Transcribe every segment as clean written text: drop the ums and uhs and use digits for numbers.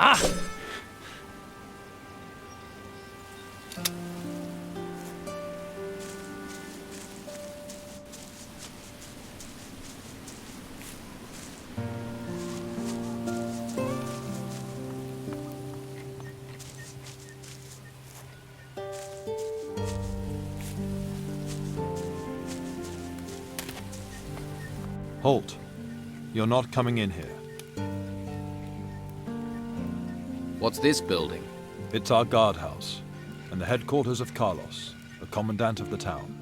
Ah! Halt. You're not coming in here. What's this building? It's our guardhouse, and the headquarters of Carlos, the commandant of the town.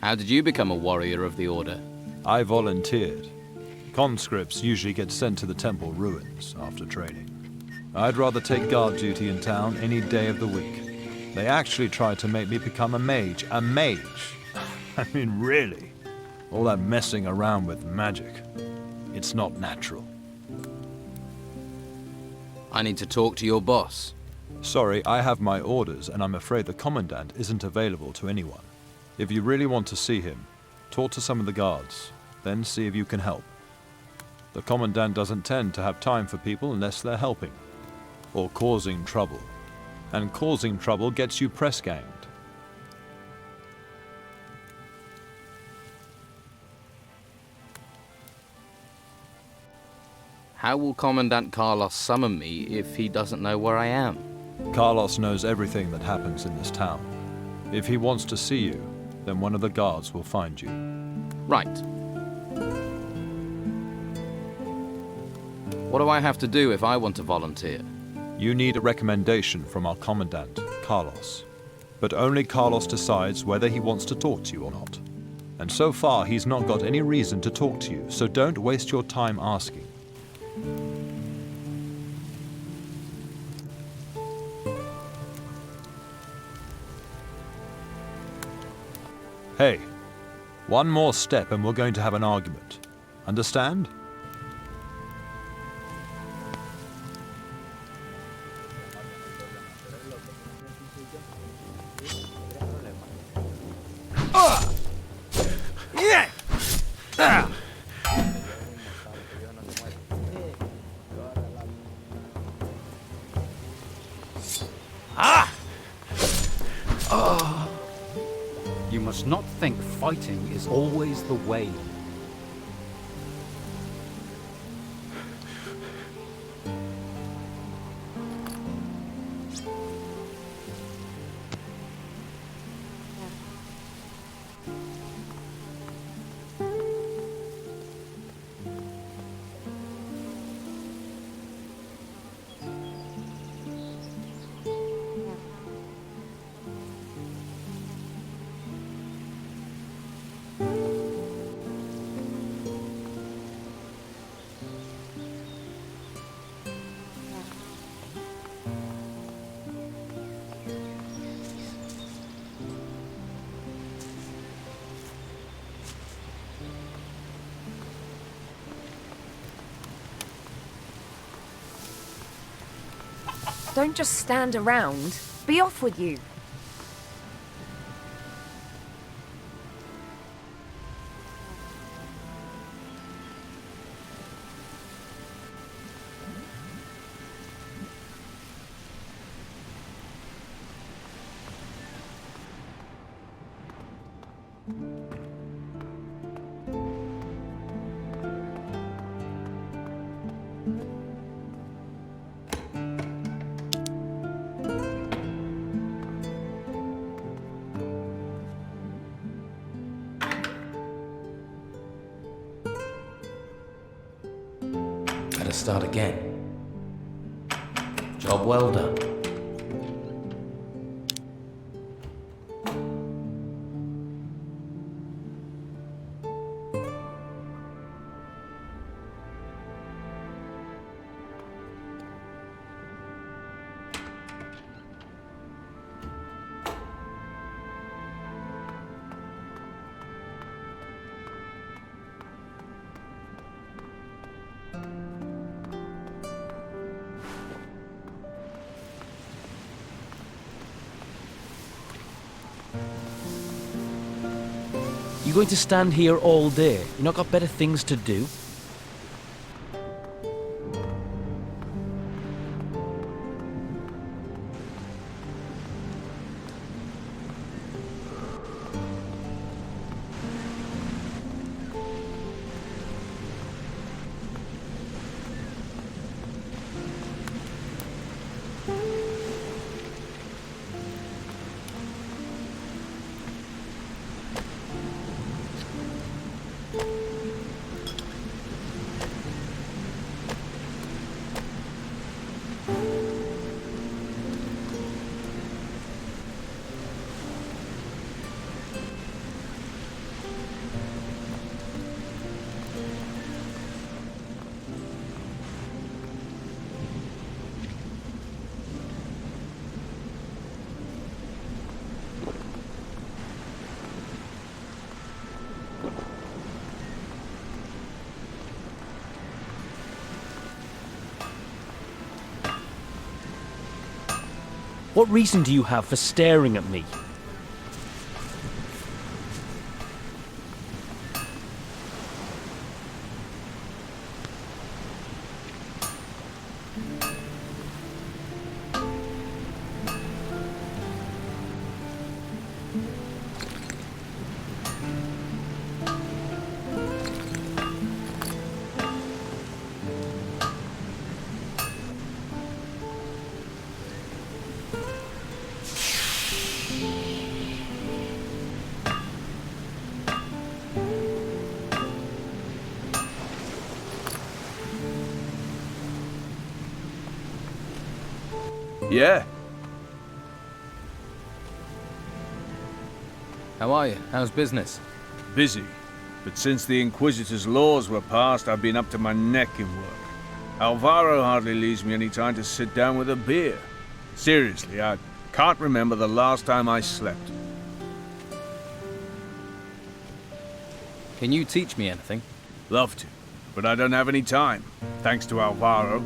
How did you become a warrior of the Order? I volunteered. Conscripts usually get sent to the temple ruins after training. I'd rather take guard duty in town any day of the week. They actually tried to make me become a mage. A mage? I mean, really? All that messing around with magic. It's not natural. I need to talk to your boss. Sorry, I have my orders, and I'm afraid the commandant isn't available to anyone. If you really want to see him, talk to some of the guards, then see if you can help. The commandant doesn't tend to have time for people unless they're helping, or causing trouble. And causing trouble gets you press-ganged. How will Commandant Carlos summon me if he doesn't know where I am? Carlos knows everything that happens in this town. If he wants to see you, then one of the guards will find you. Right. What do I have to do if I want to volunteer? You need a recommendation from our commandant, Carlos. But only Carlos decides whether he wants to talk to you or not. And so far, he's not got any reason to talk to you, so don't waste your time asking. Hey, one more step and we're going to have an argument. Understand? You must not think fighting is always the way. Don't just stand around. Be off with you. Better start again. Job well done. You going to stand here all day? You not got better things to do? What reason do you have for staring at me? Yeah. How are you? How's business? Busy. But since the Inquisitor's laws were passed, I've been up to my neck in work. Alvaro hardly leaves me any time to sit down with a beer. Seriously, I can't remember the last time I slept. Can you teach me anything? Love to, but I don't have any time, thanks to Alvaro.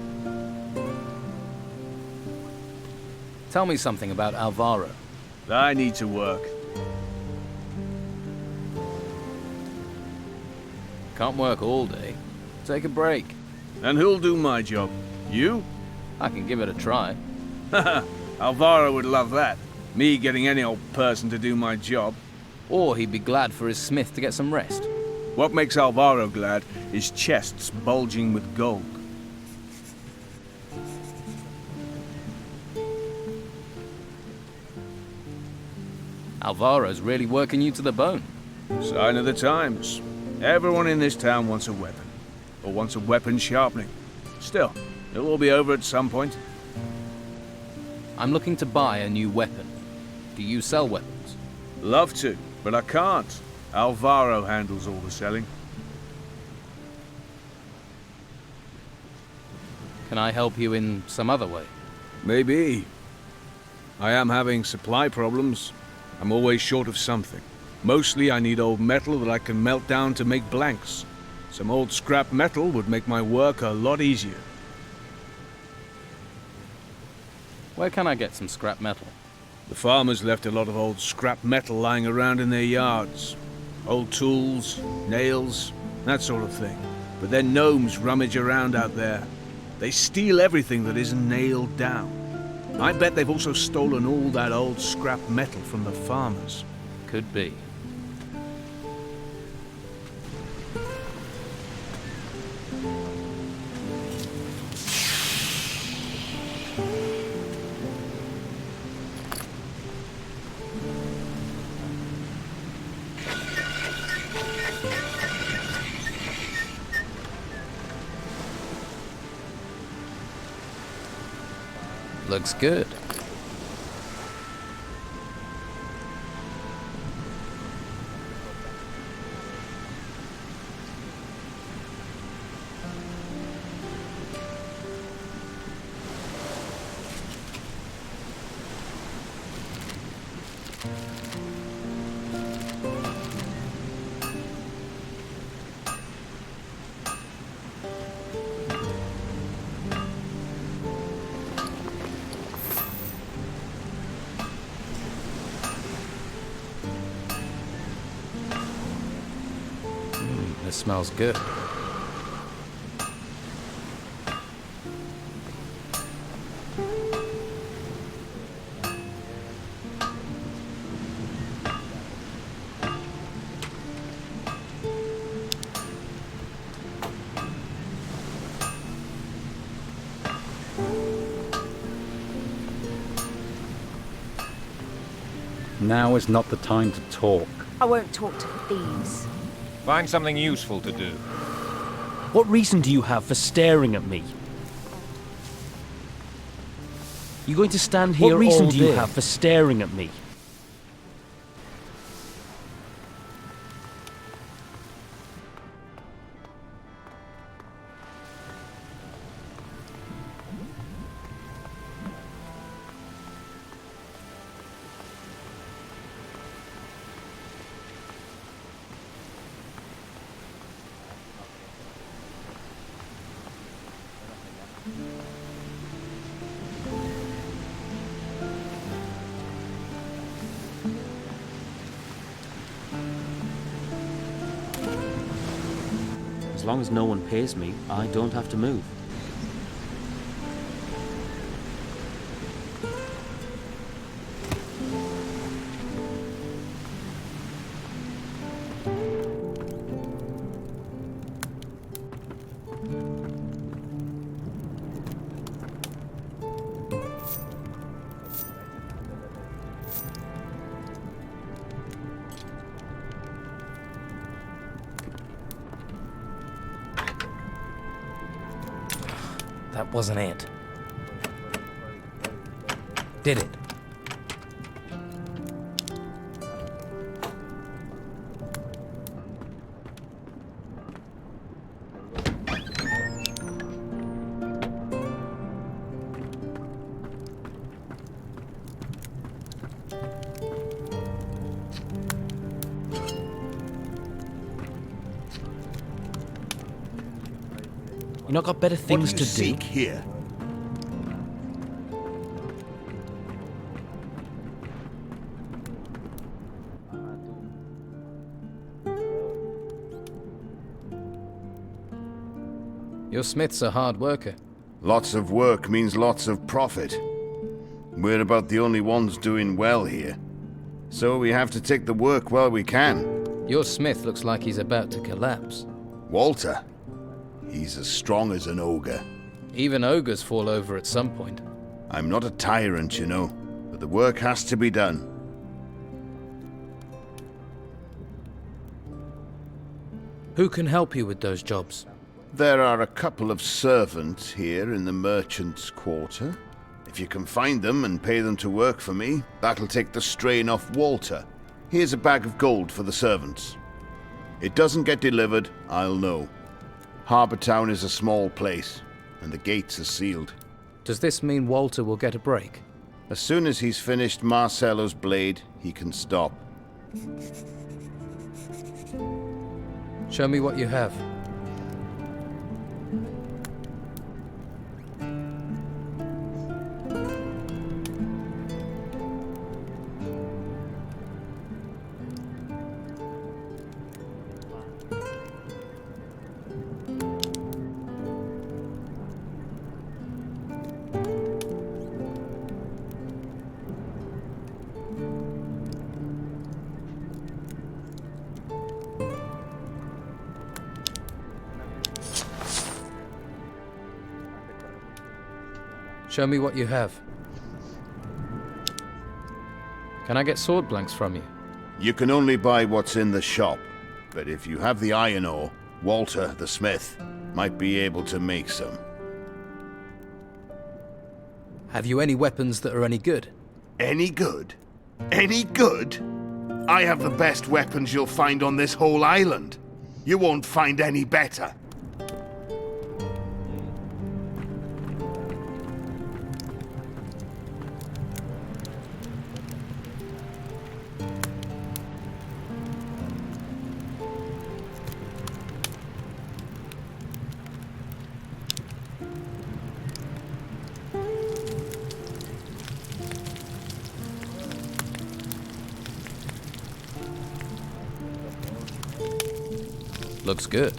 Tell me something about Alvaro. I need to work. Can't work all day. Take a break. And who'll do my job? You? I can give it a try. Haha, Alvaro would love that. Me getting any old person to do my job. Or he'd be glad for his smith to get some rest. What makes Alvaro glad is chests bulging with gold. Alvaro's really working you to the bone. Sign of the times. Everyone in this town wants a weapon. Or wants a weapon sharpening. Still, it'll all be over at some point. I'm looking to buy a new weapon. Do you sell weapons? Love to, but I can't. Alvaro handles all the selling. Can I help you in some other way? Maybe. I am having supply problems. I'm always short of something. Mostly I need old metal that I can melt down to make blanks. Some old scrap metal would make my work a lot easier. Where can I get some scrap metal? The farmers left a lot of old scrap metal lying around in their yards. Old tools, nails, that sort of thing. But then gnomes rummage around out there. They steal everything that isn't nailed down. I bet they've also stolen all that old scrap metal from the farmers. Could be. Looks good. This smells good. Now is not the time to talk. I won't talk to thieves. Find something useful to do. What reason do you have for staring at me? You going to stand here all day? What reason do you have for staring at me? As long as no one pays me, I don't have to move. That wasn't it. Did it? You not got better things to do? Seek here? Your smith's a hard worker. Lots of work means lots of profit. We're about the only ones doing well here. So we have to take the work while we can. Your smith looks like he's about to collapse. Walter? He's as strong as an ogre. Even ogres fall over at some point. I'm not a tyrant, you know, but the work has to be done. Who can help you with those jobs? There are a couple of servants here in the merchant's quarter. If you can find them and pay them to work for me, that'll take the strain off Walter. Here's a bag of gold for the servants. It doesn't get delivered, I'll know. Harbour Town is a small place, and the gates are sealed. Does this mean Walter will get a break? As soon as he's finished Marcello's blade, he can stop. Show me what you have. Show me what you have. Can I get sword blanks from you? You can only buy what's in the shop, but if you have the iron ore, Walter, the smith, might be able to make some. Have you any weapons that are any good? Any good? Any good? I have the best weapons you'll find on this whole island. You won't find any better. Looks good.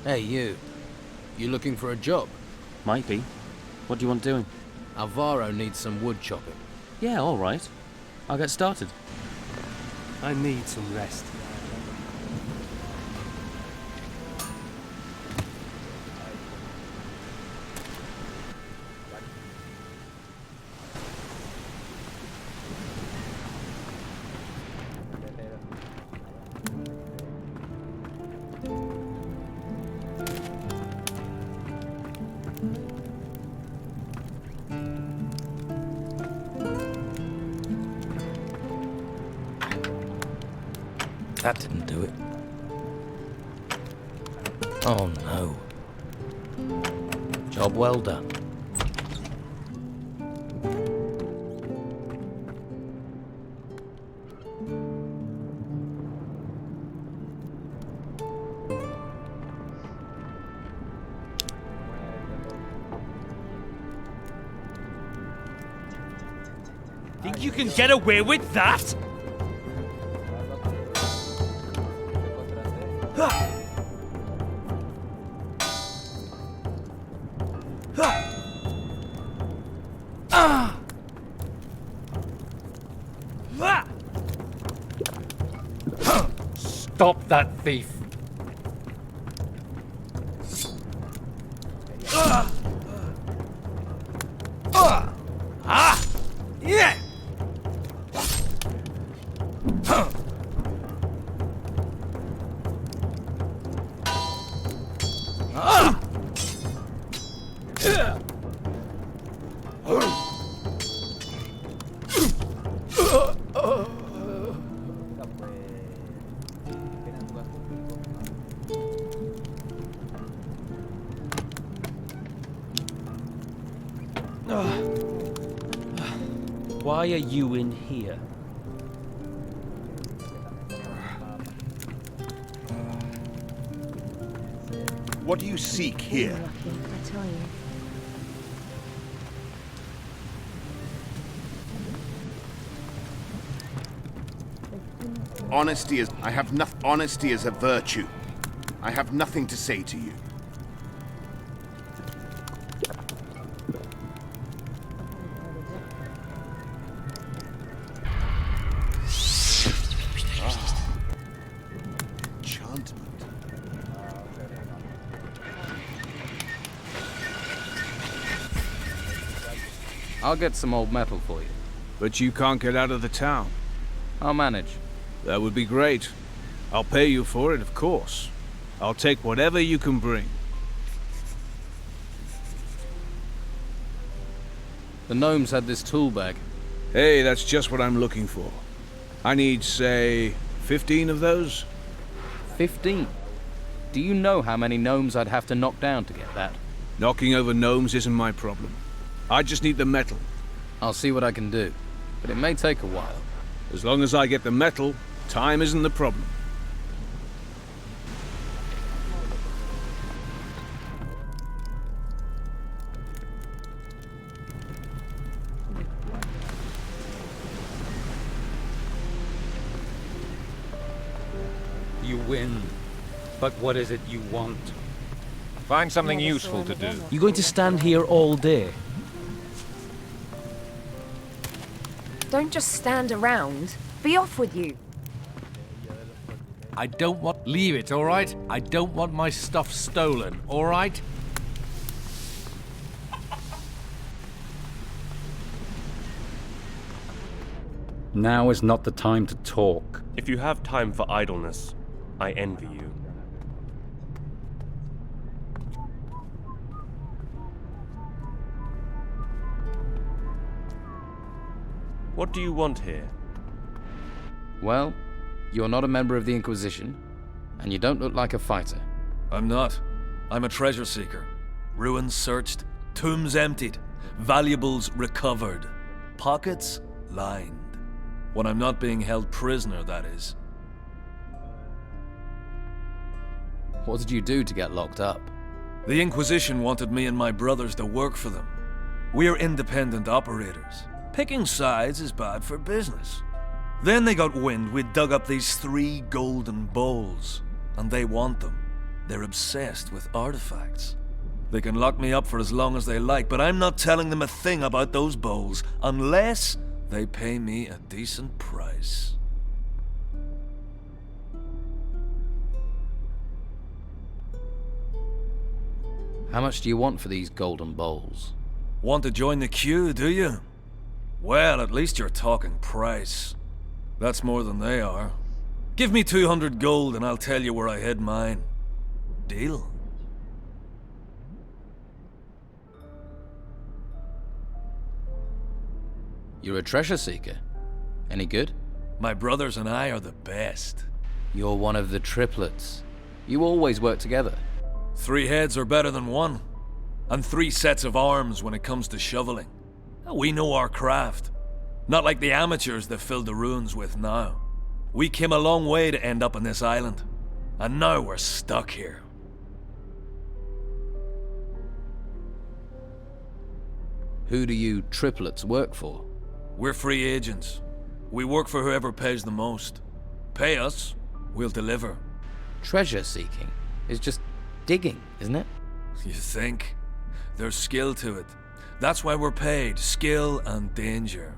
Hey, you. You looking for a job? Might be. What do you want doing? Alvaro needs some wood chopping. Yeah, all right. I'll get started. I need some rest. That didn't do it. Oh no. Job well done. Think you can get away with that? Stop that thief! Yeah! Why are you in here? What do you seek here? Lucky, I tell you. Honesty is... Honesty is a virtue. I have nothing to say to you. Enchantment. I'll get some old metal for you. But you can't get out of the town. I'll manage. That would be great. I'll pay you for it, of course. I'll take whatever you can bring. The gnomes had this tool bag. Hey, that's just what I'm looking for. I need, say, 15 of those? 15. Do you know how many gnomes I'd have to knock down to get that? Knocking over gnomes isn't my problem. I just need the metal. I'll see what I can do, but it may take a while. As long as I get the metal, time isn't the problem. You win. But what is it you want? Find something useful to do. You going to stand here all day? Don't just stand around. Be off with you. I don't want... Leave it, all right? I don't want my stuff stolen, all right? Now is not the time to talk. If you have time for idleness, I envy you. What do you want here? Well, you're not a member of the Inquisition, and you don't look like a fighter. I'm not. I'm a treasure seeker. Ruins searched, tombs emptied, valuables recovered, pockets lined. When I'm not being held prisoner, that is. What did you do to get locked up? The Inquisition wanted me and my brothers to work for them. We're independent operators. Picking sides is bad for business. Then they got wind we'd dug up these 3 golden bowls, and they want them. They're obsessed with artifacts. They can lock me up for as long as they like, but I'm not telling them a thing about those bowls unless they pay me a decent price. How much do you want for these golden bowls? Want to join the queue, do you? Well, at least you're talking price. That's more than they are. Give me 200 gold and I'll tell you where I hid mine. Deal? You're a treasure seeker. Any good? My brothers and I are the best. You're one of the triplets. You always work together. 3 heads are better than 1. And 3 sets of arms when it comes to shoveling. We know our craft. Not like the amateurs that filled the ruins with now. We came a long way to end up on this island. And now we're stuck here. Who do you triplets work for? We're free agents. We work for whoever pays the most. Pay us, we'll deliver. Treasure seeking is just digging, isn't it? You think? There's skill to it. That's why we're paid. Skill and danger.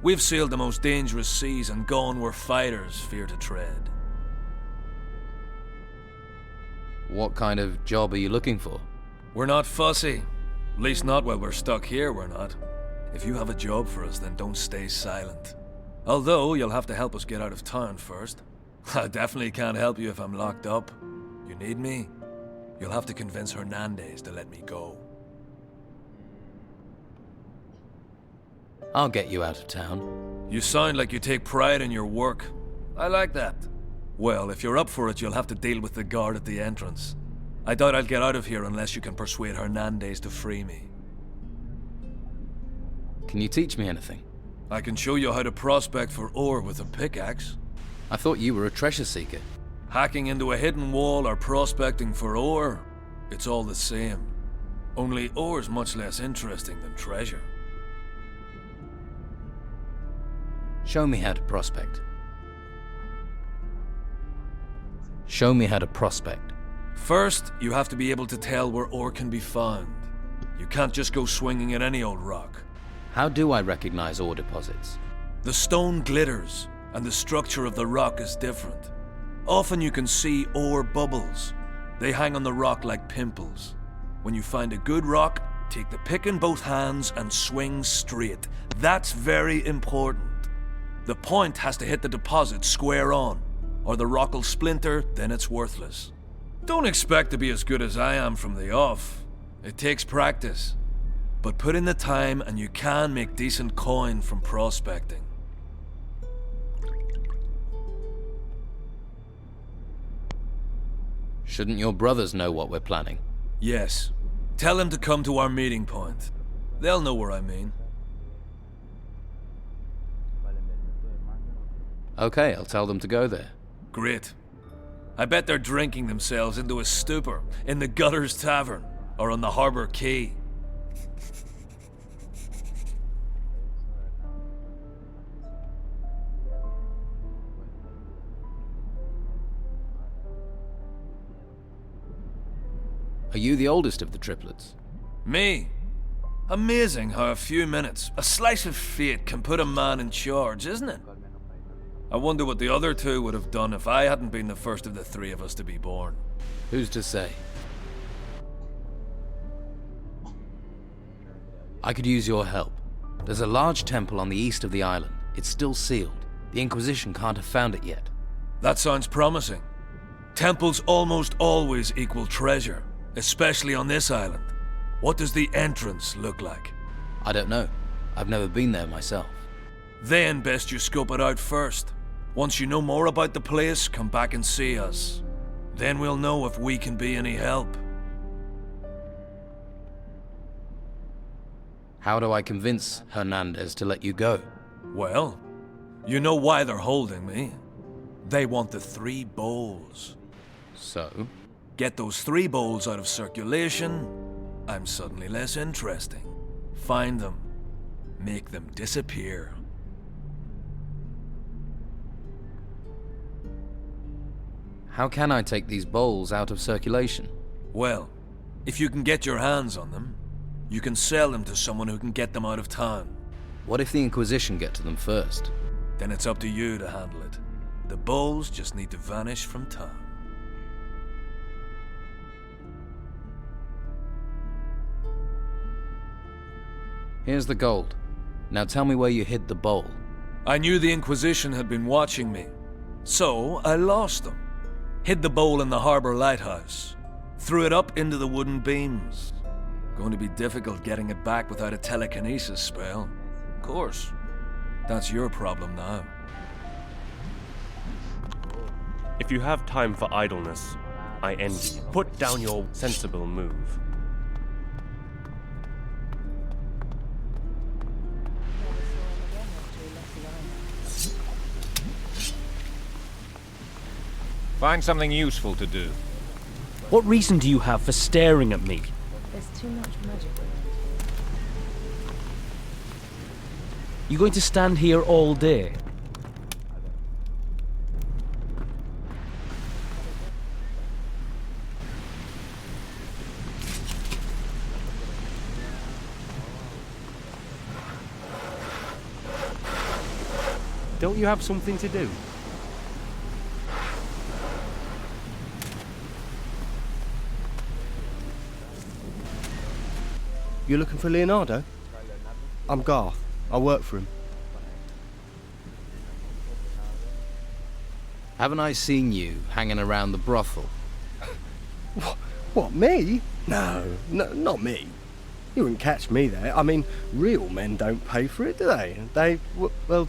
We've sailed the most dangerous seas and gone where fighters fear to tread. What kind of job are you looking for? We're not fussy. At least not while we're stuck here, we're not. If you have a job for us, then don't stay silent. Although, you'll have to help us get out of town first. I definitely can't help you if I'm locked up. You need me? You'll have to convince Hernandez to let me go. I'll get you out of town. You sound like you take pride in your work. I like that. Well, if you're up for it, you'll have to deal with the guard at the entrance. I doubt I'll get out of here unless you can persuade Hernandez to free me. Can you teach me anything? I can show you how to prospect for ore with a pickaxe. I thought you were a treasure seeker. Hacking into a hidden wall or prospecting for ore, it's all the same. Only ore's much less interesting than treasure. Show me how to prospect. Show me how to prospect. First, you have to be able to tell where ore can be found. You can't just go swinging at any old rock. How do I recognize ore deposits? The stone glitters, and the structure of the rock is different. Often you can see ore bubbles. They hang on the rock like pimples. When you find a good rock, take the pick in both hands and swing straight. That's very important. The point has to hit the deposit square on, or the rock will splinter, then it's worthless. Don't expect to be as good as I am from the off. It takes practice. But put in the time and you can make decent coin from prospecting. Shouldn't your brothers know what we're planning? Yes. Tell them to come to our meeting point. They'll know where I mean. Okay, I'll tell them to go there. Great. I bet they're drinking themselves into a stupor in the Gutters Tavern or on the Harbor Quay. Are you the oldest of the triplets? Me? Amazing how a few minutes, a slice of fate can put a man in charge, isn't it? I wonder what the other 2 would have done if I hadn't been the first of the 3 of us to be born. Who's to say? I could use your help. There's a large temple on the east of the island. It's still sealed. The Inquisition can't have found it yet. That sounds promising. Temples almost always equal treasure, especially on this island. What does the entrance look like? I don't know. I've never been there myself. Then best you scope it out first. Once you know more about the place, come back and see us. Then we'll know if we can be any help. How do I convince Hernandez to let you go? Well, You know why they're holding me? They want the 3 bowls. So? Get those 3 bowls out of circulation, I'm suddenly less interesting. Find them. Make them disappear. How can I take these bowls out of circulation? Well, if you can get your hands on them, you can sell them to someone who can get them out of town. What if the Inquisition get to them first? Then it's up to you to handle it. The bowls just need to vanish from town. Here's the gold. Now tell me where you hid the bowl. I knew the Inquisition had been watching me, so I lost them. Hid the bowl in the harbor lighthouse. Threw it up into the wooden beams. Going to be difficult getting it back without a telekinesis spell. Of course. That's your problem now. If you have time for idleness, I envy you. Put down your sensible move. Find something useful to do. What reason do you have for staring at me? There's too much magic around. You going to stand here all day? Don't you have something to do? You looking for Leonardo? I'm Garth. I work for him. Haven't I seen you hanging around the brothel? What, me? No, not me. You wouldn't catch me there. I mean, real men don't pay for it, do they? Well,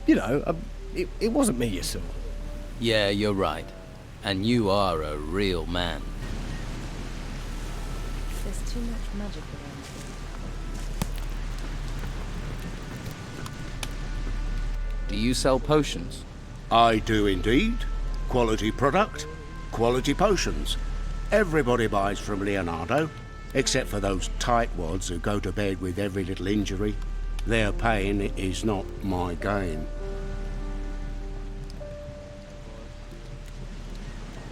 you know, it wasn't me you saw. Yeah, you're right. And you are a real man. There's too much magic around. Do you sell potions? I do indeed. Quality product, quality potions. Everybody buys from Leonardo, except for those tightwads who go to bed with every little injury. Their pain is not my gain.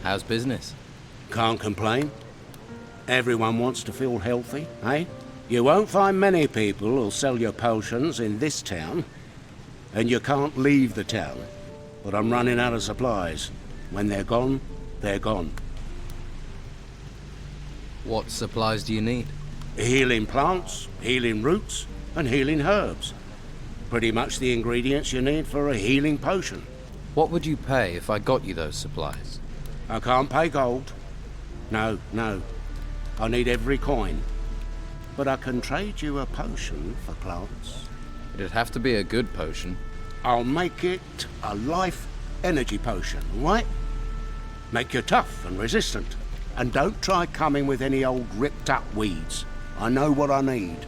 How's business? Can't complain. Everyone wants to feel healthy, eh? You won't find many people who'll sell your potions in this town. And you can't leave the town. But I'm running out of supplies. When they're gone, they're gone. What supplies do you need? Healing plants, healing roots, and healing herbs. Pretty much the ingredients you need for a healing potion. What would you pay if I got you those supplies? I can't pay gold. No. I need every coin. But I can trade you a potion for plants. It'd have to be a good potion. I'll make it a life energy potion, right? Make you tough and resistant. And don't try coming with any old ripped up weeds. I know what I need.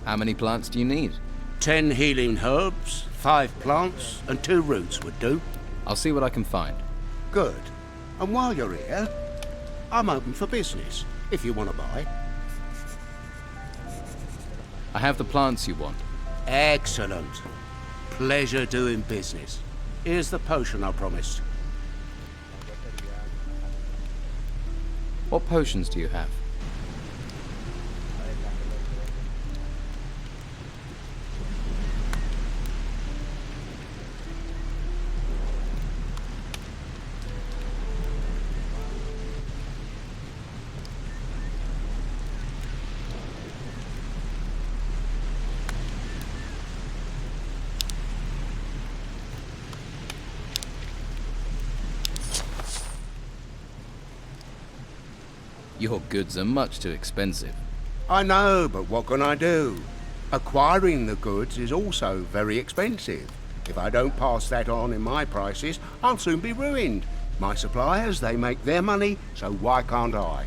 How many plants do you need? 10 healing herbs, 5 plants, and 2 roots would do. I'll see what I can find. Good. And while you're here, I'm open for business, if you want to buy. I have the plants you want. Excellent. Pleasure doing business. Here's the potion I promised. What potions do you have? Your goods are much too expensive. I know, but what can I do? Acquiring the goods is also very expensive. If I don't pass that on in my prices, I'll soon be ruined. My suppliers, they make their money, so why can't I?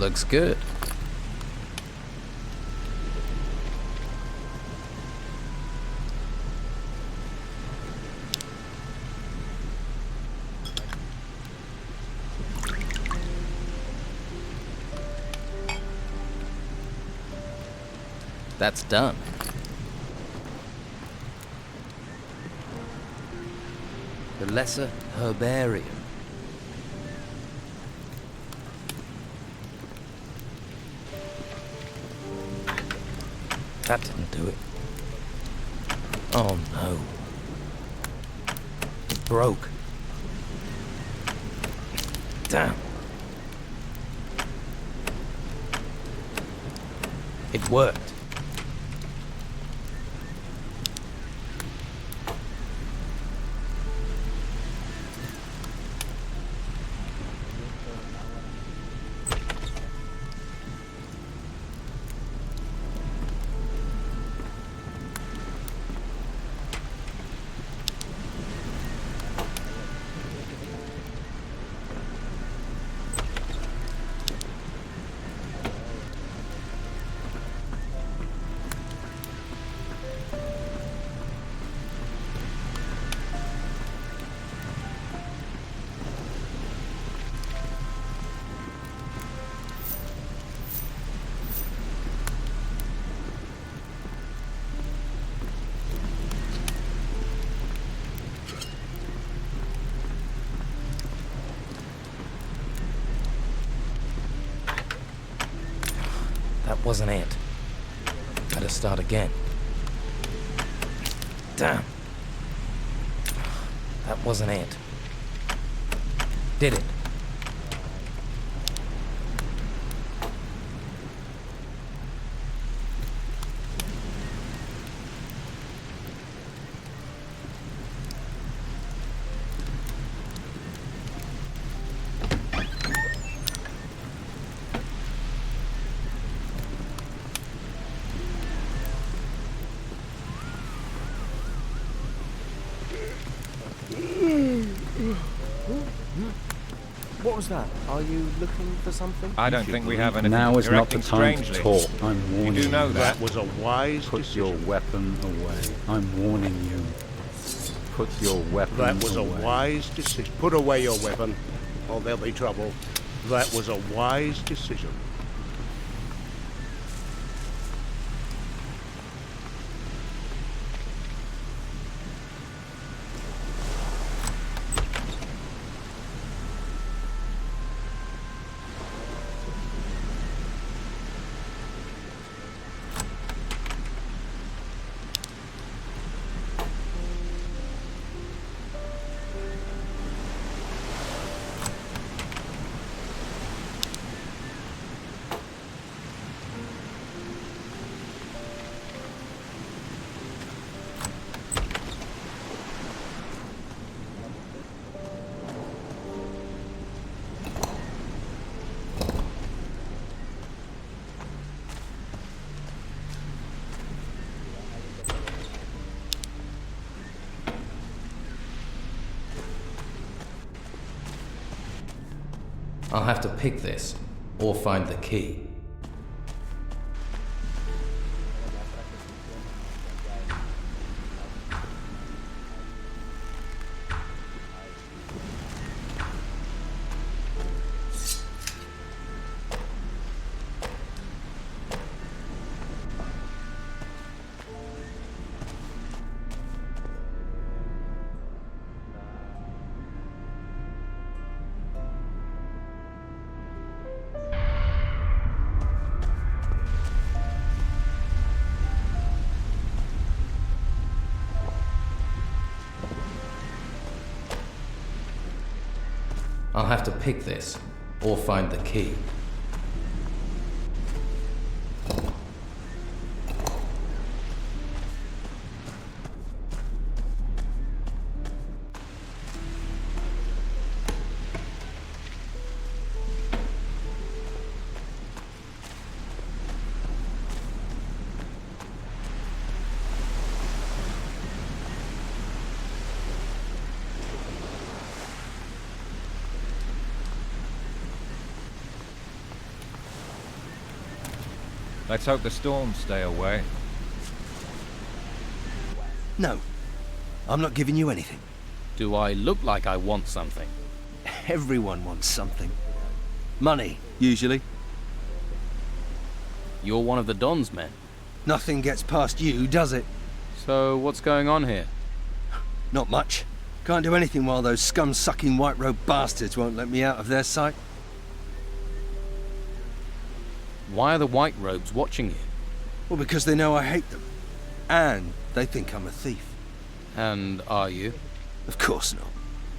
Looks good. That's done. The Lesser Herbarium. That didn't do it. Oh no. It broke. Damn. It worked. That wasn't it. Better start again. Damn. That wasn't it. Did it? What was that? Are you looking for something? I don't think we have anything. Now is not the You're time acting to strangely. talk. I'm warning You do know that. That was a wise decision. Put your weapon away. I'm warning you. Put your weapon away. That was a wise decision. Put away your weapon, or there'll be trouble. That was a wise decision. I'll have to pick this, or find the key. I'll have to pick this, or find the key. Let's hope the storms stay away. No. I'm not giving you anything. Do I look like I want something? Everyone wants something. Money, usually. You're one of the Don's men. Nothing gets past you, does it? So what's going on here? Not much. Can't do anything while those scum-sucking white-robe bastards won't let me out of their sight. Why are the white robes watching you? Well, because they know I hate them. And they think I'm a thief. And are you? Of course not.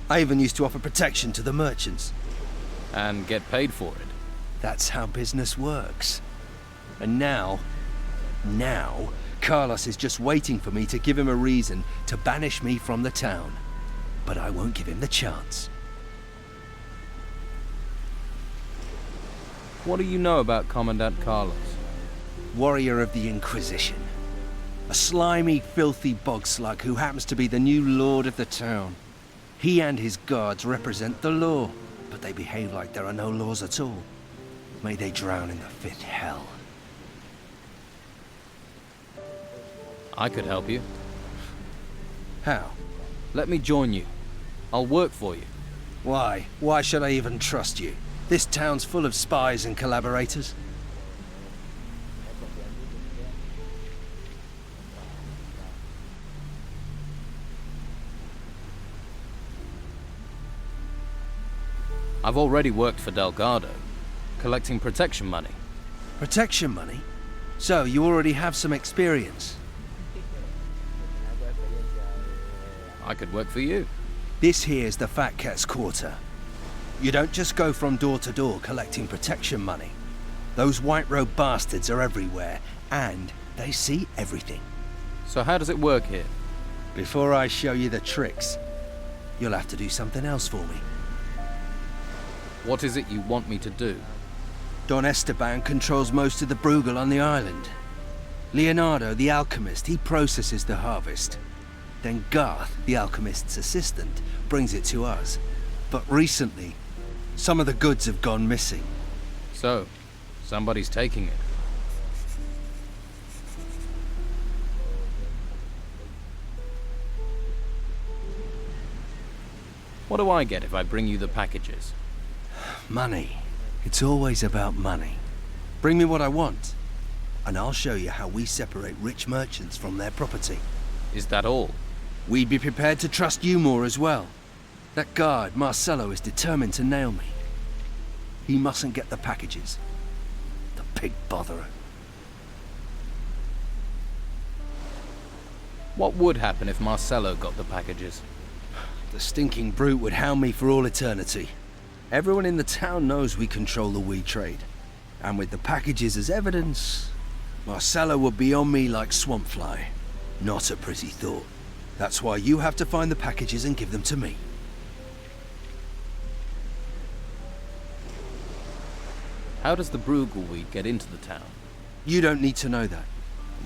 I even used to offer protection to the merchants. And get paid for it? That's how business works. And now, Carlos is just waiting for me to give him a reason to banish me from the town. But I won't give him the chance. What do you know about Commandant Carlos? Warrior of the Inquisition. A slimy, filthy bog slug who happens to be the new lord of the town. He and his guards represent the law, but they behave like there are no laws at all. May they drown in the fifth hell. I could help you. How? Let me join you. I'll work for you. Why? Why should I even trust you? This town's full of spies and collaborators. I've already worked for Delgado, collecting protection money. Protection money? So, you already have some experience? I could work for you. This here's the Fat Cat's Quarter. You don't just go from door to door collecting protection money. Those white-robe bastards are everywhere, and they see everything. So how does it work here? Before I show you the tricks, you'll have to do something else for me. What is it you want me to do? Don Esteban controls most of the Bruegel on the island. Leonardo, the alchemist, he processes the harvest. Then Garth, the alchemist's assistant, brings it to us. But recently, some of the goods have gone missing. So, somebody's taking it. What do I get if I bring you the packages? Money. It's always about money. Bring me what I want, and I'll show you how we separate rich merchants from their property. Is that all? We'd be prepared to trust you more as well. That guard, Marcelo, is determined to nail me. He mustn't get the packages. The pig botherer. What would happen if Marcelo got the packages? The stinking brute would hound me for all eternity. Everyone in the town knows we control the weed trade. And with the packages as evidence, Marcelo would be on me like swampfly. Not a pretty thought. That's why you have to find the packages and give them to me. How does the Bruegel weed get into the town? You don't need to know that.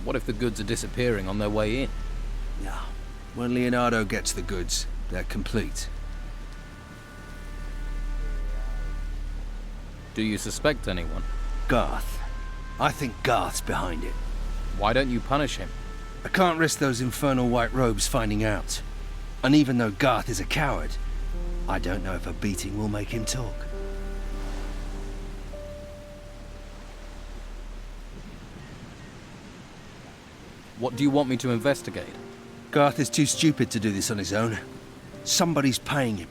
What if the goods are disappearing on their way in? No. When Leonardo gets the goods, they're complete. Do you suspect anyone? Garth. I think Garth's behind it. Why don't you punish him? I can't risk those infernal white robes finding out. And even though Garth is a coward, I don't know if a beating will make him talk. What do you want me to investigate? Garth is too stupid to do this on his own. Somebody's paying him.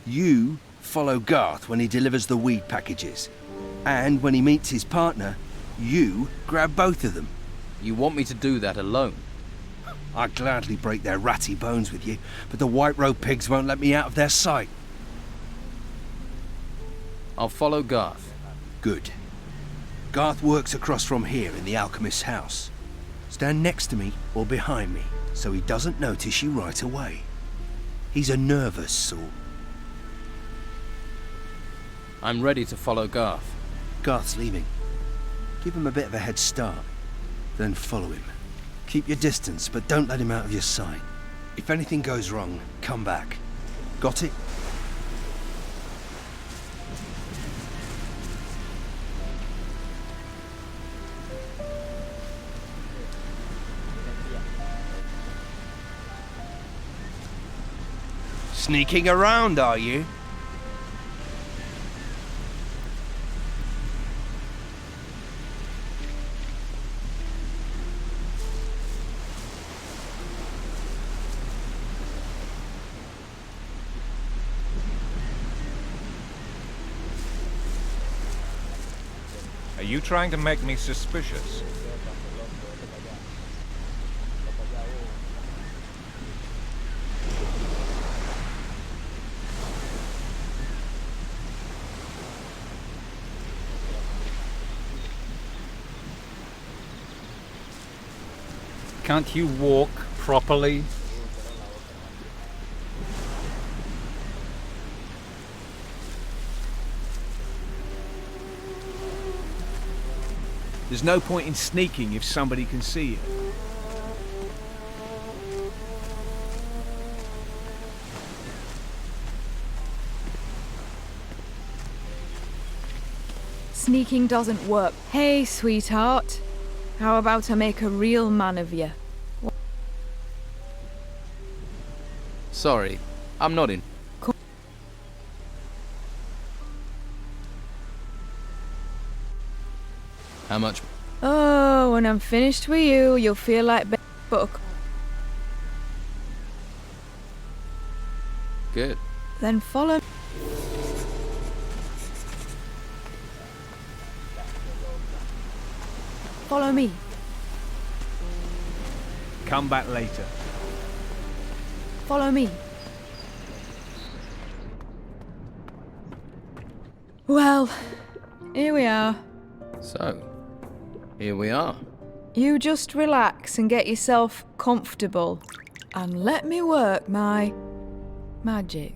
You follow Garth when he delivers the weed packages. And when he meets his partner, you grab both of them. You want me to do that alone? I'd gladly break their ratty bones with you, but the white-robe pigs won't let me out of their sight. I'll follow Garth. Good. Garth works across from here in the alchemist's house. Stand next to me or behind me, so he doesn't notice you right away. He's a nervous sort. I'm ready to follow Garth. Garth's leaving. Give him a bit of a head start, then follow him. Keep your distance, but don't let him out of your sight. If anything goes wrong, come back. Got it? Sneaking around, are you? Are you trying to make me suspicious? Can't you walk properly? There's no point in sneaking if somebody can see you. Sneaking doesn't work. Hey, sweetheart. How about I make a real man of you? Sorry, I'm not in. How much? Oh, when I'm finished with you, you'll feel like book. Good. Then follow. Follow me. Come back later. Follow me. Well, here we are. So, here we are. You just relax and get yourself comfortable. And let me work my magic.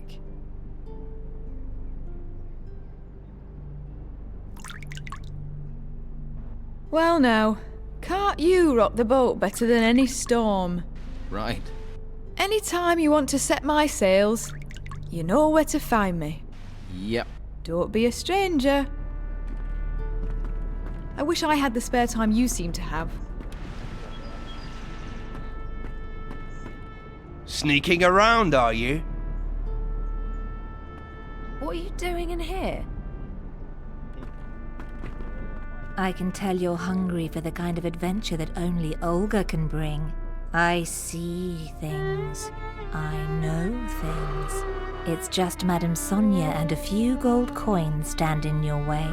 Well now, can't you rock the boat better than any storm? Right. Anytime you want to set my sails, you know where to find me. Yep. Don't be a stranger. I wish I had the spare time you seem to have. Sneaking around, are you? What are you doing in here? I can tell you're hungry for the kind of adventure that only Olga can bring. I see things. I know things. It's just Madame Sonia and a few gold coins stand in your way.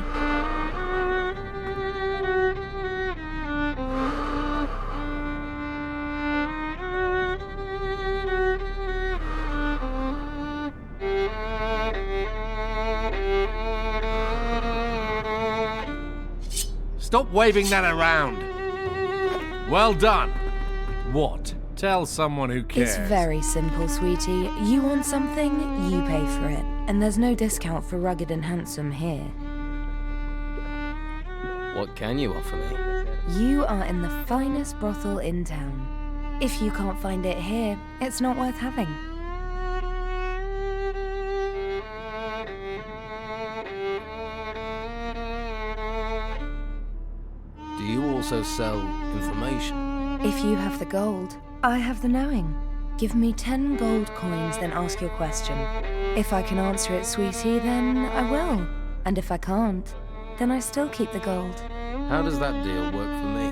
Stop waving that around. Well done. What? Tell someone who cares. It's very simple, sweetie. You want something, you pay for it. And there's no discount for rugged and handsome here. What can you offer me? You are in the finest brothel in town. If you can't find it here, it's not worth having. Do you also sell information? If you have the gold, I have the knowing. Give me 10 gold coins, then ask your question. If I can answer it, sweetie, then I will. And if I can't, then I still keep the gold. How does that deal work for me?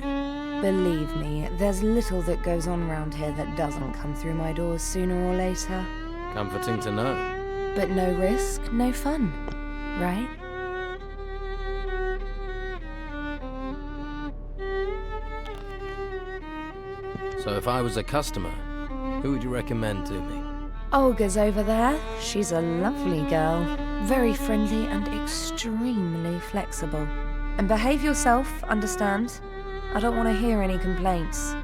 Believe me, there's little that goes on around here that doesn't come through my doors sooner or later. Comforting to know. But no risk, no fun, right? So if I was a customer, who would you recommend to me? Olga's over there. She's a lovely girl. Very friendly and extremely flexible. And behave yourself, understand? I don't want to hear any complaints.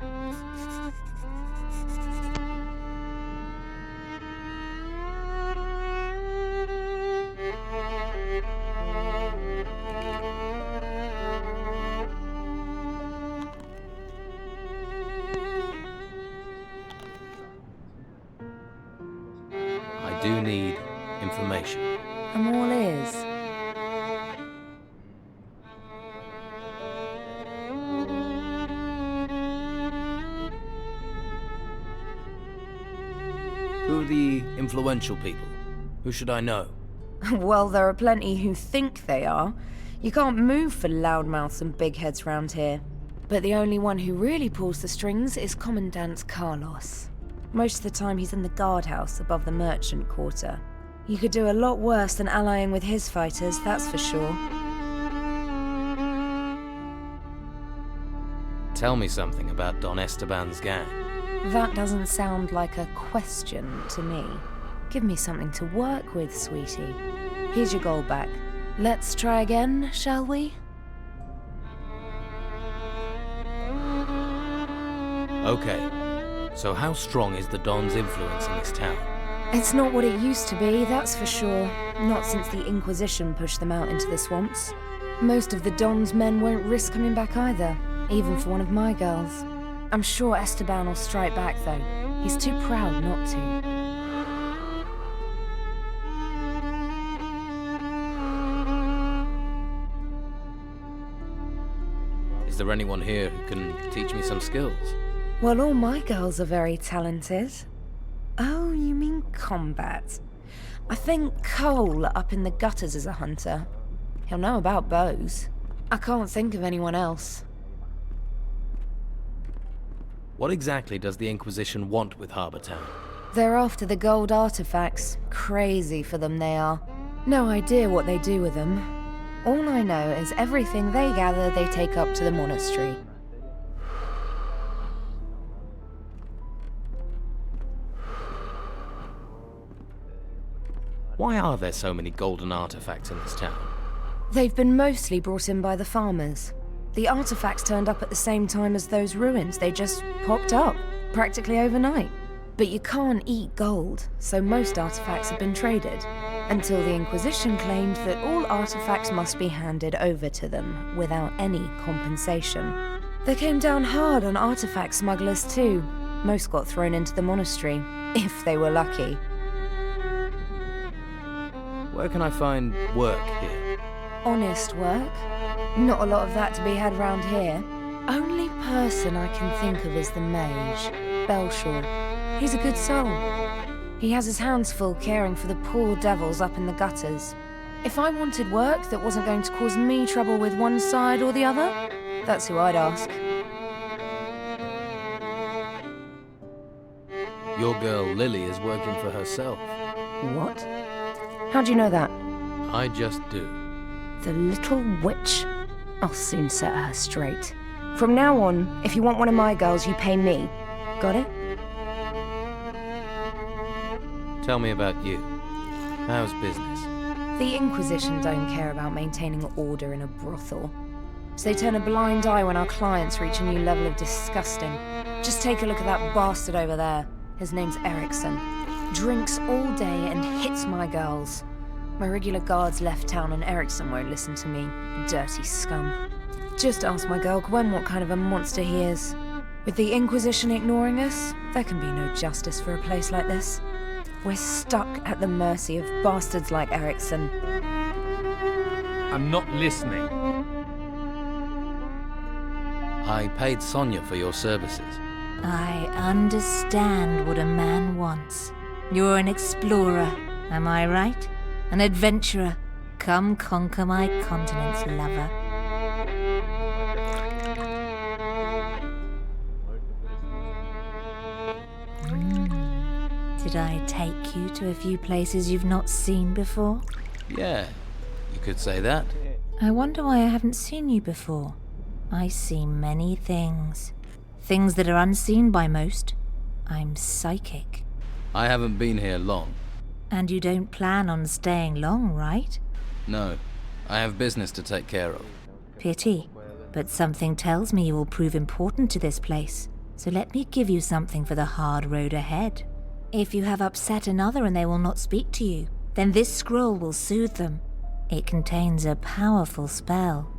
I do need information. I'm all ears. Who are the influential people? Who should I know? Well, there are plenty who think they are. You can't move for loudmouths and big heads round here. But the only one who really pulls the strings is Commandant Carlos. Most of the time he's in the guardhouse above the merchant quarter. You could do a lot worse than allying with his fighters, that's for sure. Tell me something about Don Esteban's gang. That doesn't sound like a question to me. Give me something to work with, sweetie. Here's your gold back. Let's try again, shall we? Okay. So how strong is the Don's influence in this town? It's not what it used to be, that's for sure. Not since the Inquisition pushed them out into the swamps. Most of the Don's men won't risk coming back either, even for one of my girls. I'm sure Esteban will strike back, though. He's too proud not to. Is there anyone here who can teach me some skills? Well, all my girls are very talented. Oh, you mean combat? I think Cole up in the gutters is a hunter. He'll know about bows. I can't think of anyone else. What exactly does the Inquisition want with Harbour Town? They're after the gold artifacts. Crazy for them they are. No idea what they do with them. All I know is everything they gather they take up to the monastery. Why are there so many golden artifacts in this town? They've been mostly brought in by the farmers. The artifacts turned up at the same time as those ruins. They just popped up, practically overnight. But you can't eat gold, so most artifacts have been traded. Until the Inquisition claimed that all artifacts must be handed over to them, without any compensation. They came down hard on artifact smugglers too. Most got thrown into the monastery, if they were lucky. Where can I find work here? Honest work? Not a lot of that to be had round here. Only person I can think of is the mage, Belshaw. He's a good soul. He has his hands full caring for the poor devils up in the gutters. If I wanted work that wasn't going to cause me trouble with one side or the other, that's who I'd ask. Your girl Lily is working for herself. What? How'd you know that? I just do. The little witch. I'll soon set her straight. From now on, if you want one of my girls, you pay me. Got it? Tell me about you. How's business? The Inquisition don't care about maintaining order in a brothel. So they turn a blind eye when our clients reach a new level of disgusting. Just take a look at that bastard over there. His name's Erickson. Drinks all day and hits my girls. My regular guards left town and Erickson won't listen to me. Dirty scum. Just ask my girl Gwen what kind of a monster he is. With the Inquisition ignoring us, there can be no justice for a place like this. We're stuck at the mercy of bastards like Erickson. I'm not listening. I paid Sonia for your services. I understand what a man wants. You're an explorer, am I right? An adventurer. Come conquer my continent's lover. Did I take you to a few places you've not seen before? Yeah, you could say that. I wonder why I haven't seen you before. I see many things. Things that are unseen by most. I'm psychic. I haven't been here long. And you don't plan on staying long, right? No, I have business to take care of. Pity. But something tells me you will prove important to this place. So let me give you something for the hard road ahead. If you have upset another and they will not speak to you, then this scroll will soothe them. It contains a powerful spell,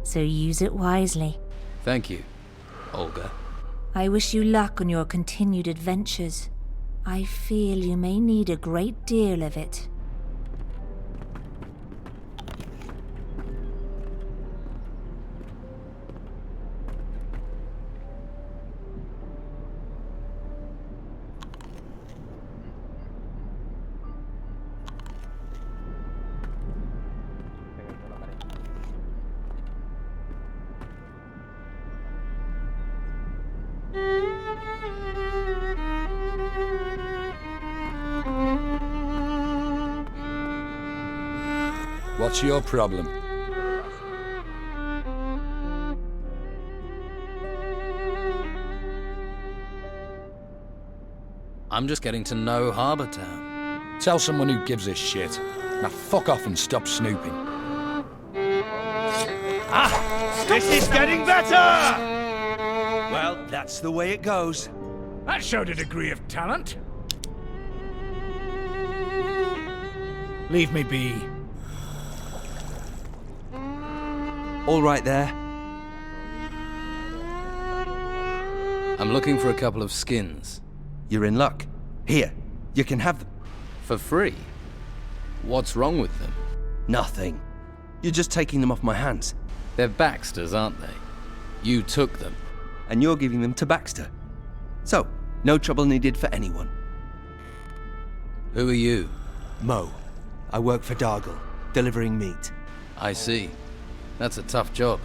so use it wisely. Thank you, Olga. I wish you luck on your continued adventures. I feel you may need a great deal of it. What's your problem? I'm just getting to know Harbour Town. Tell someone who gives a shit. Now fuck off and stop snooping. This is getting better! Well, that's the way it goes. That showed a degree of talent. Leave me be. All right there. I'm looking for a couple of skins. You're in luck. Here, you can have them. For free? What's wrong with them? Nothing. You're just taking them off my hands. They're Baxter's, aren't they? You took them. And you're giving them to Baxter. So, no trouble needed for anyone. Who are you? Mo. I work for Dargle, delivering meat. I see. That's a tough job.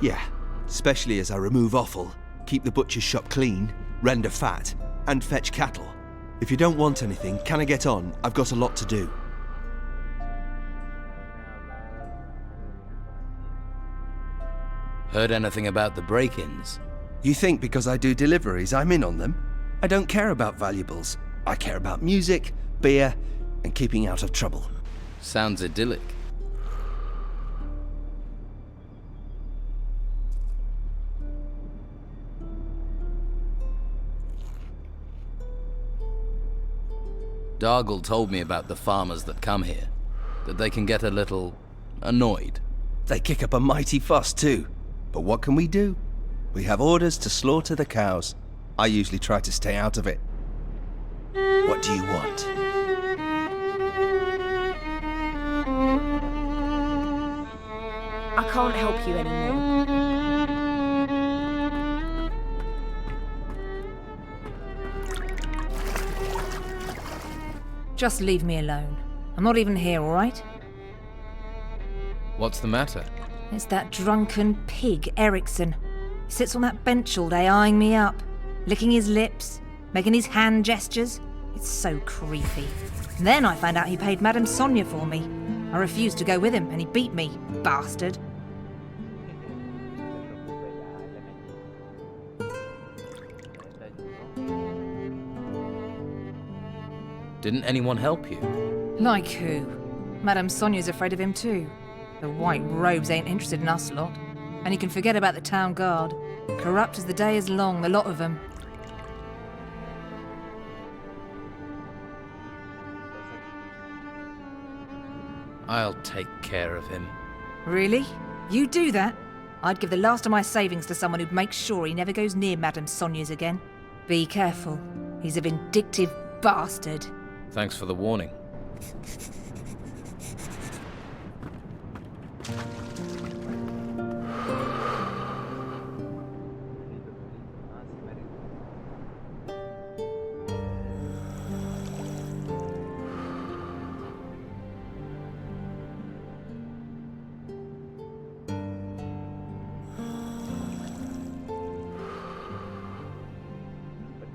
Yeah, especially as I remove offal, keep the butcher's shop clean, render fat, and fetch cattle. If you don't want anything, can I get on? I've got a lot to do. Heard anything about the break-ins? You think because I do deliveries, I'm in on them? I don't care about valuables. I care about music, beer, and keeping out of trouble. Sounds idyllic. Dargle told me about the farmers that come here, that they can get a little annoyed. They kick up a mighty fuss too. But what can we do? We have orders to slaughter the cows. I usually try to stay out of it. What do you want? I can't help you anymore. Just leave me alone. I'm not even here, all right? What's the matter? It's that drunken pig, Erickson. He sits on that bench all day eyeing me up, licking his lips, making his hand gestures. It's so creepy. And then I found out he paid Madame Sonia for me. I refused to go with him and he beat me, bastard. Didn't anyone help you? Like who? Madame Sonia's afraid of him too. The white robes ain't interested in us lot. And you can forget about the town guard. Corrupt as the day is long, the lot of them. I'll take care of him. Really? You do that? I'd give the last of my savings to someone who'd make sure he never goes near Madame Sonia's again. Be careful. He's a vindictive bastard. Thanks for the warning.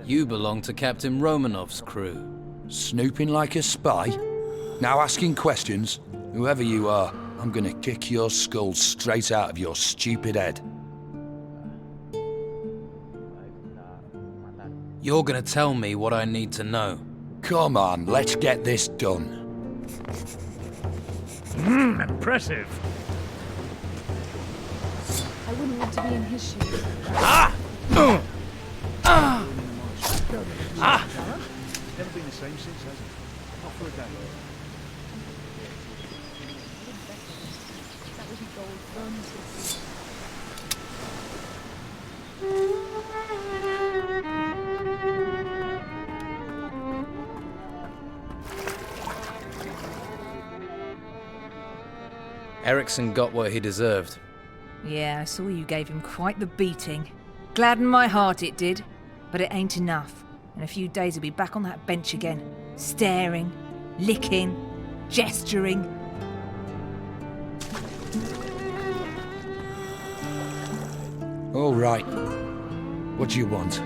You belong to Captain Romanov's crew. Snooping like a spy? Now asking questions? Whoever you are, I'm gonna kick your skull straight out of your stupid head. You're gonna tell me what I need to know. Come on, let's get this done. Impressive. I wouldn't want to be in his shoes. Never been the same since, has it? Not for a day. That would be gold guns. Erickson got what he deserved. Yeah, I saw you gave him quite the beating. Gladdened my heart it did, but it ain't enough. In a few days he'll be back on that bench again, staring, licking, gesturing. All right. What do you want?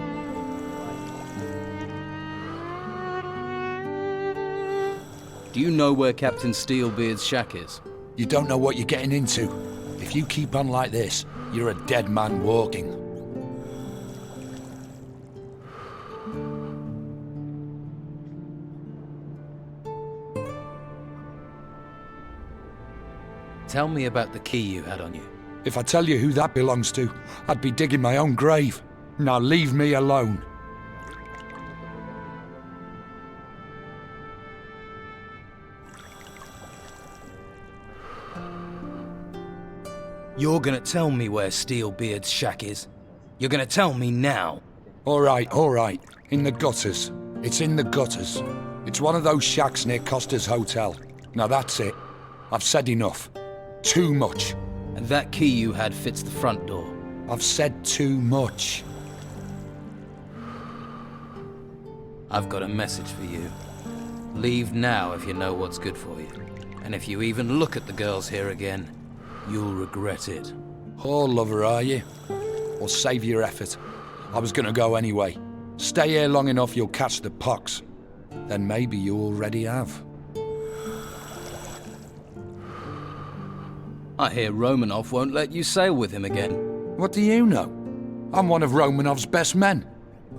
Do you know where Captain Steelbeard's shack is? You don't know what you're getting into. If you keep on like this, you're a dead man walking. Tell me about the key you had on you. If I tell you who that belongs to, I'd be digging my own grave. Now leave me alone. You're gonna tell me where Steelbeard's shack is? You're gonna tell me now? All right. In the gutters. It's in the gutters. It's one of those shacks near Costa's Hotel. Now that's it. I've said enough. Too much. And that key you had fits the front door. I've said too much. I've got a message for you. Leave now if you know what's good for you. And if you even look at the girls here again, you'll regret it. Whore lover, are you? Well, save your effort. I was gonna go anyway. Stay here long enough, you'll catch the pox. Then maybe you already have. I hear Romanov won't let you sail with him again. What do you know? I'm one of Romanov's best men.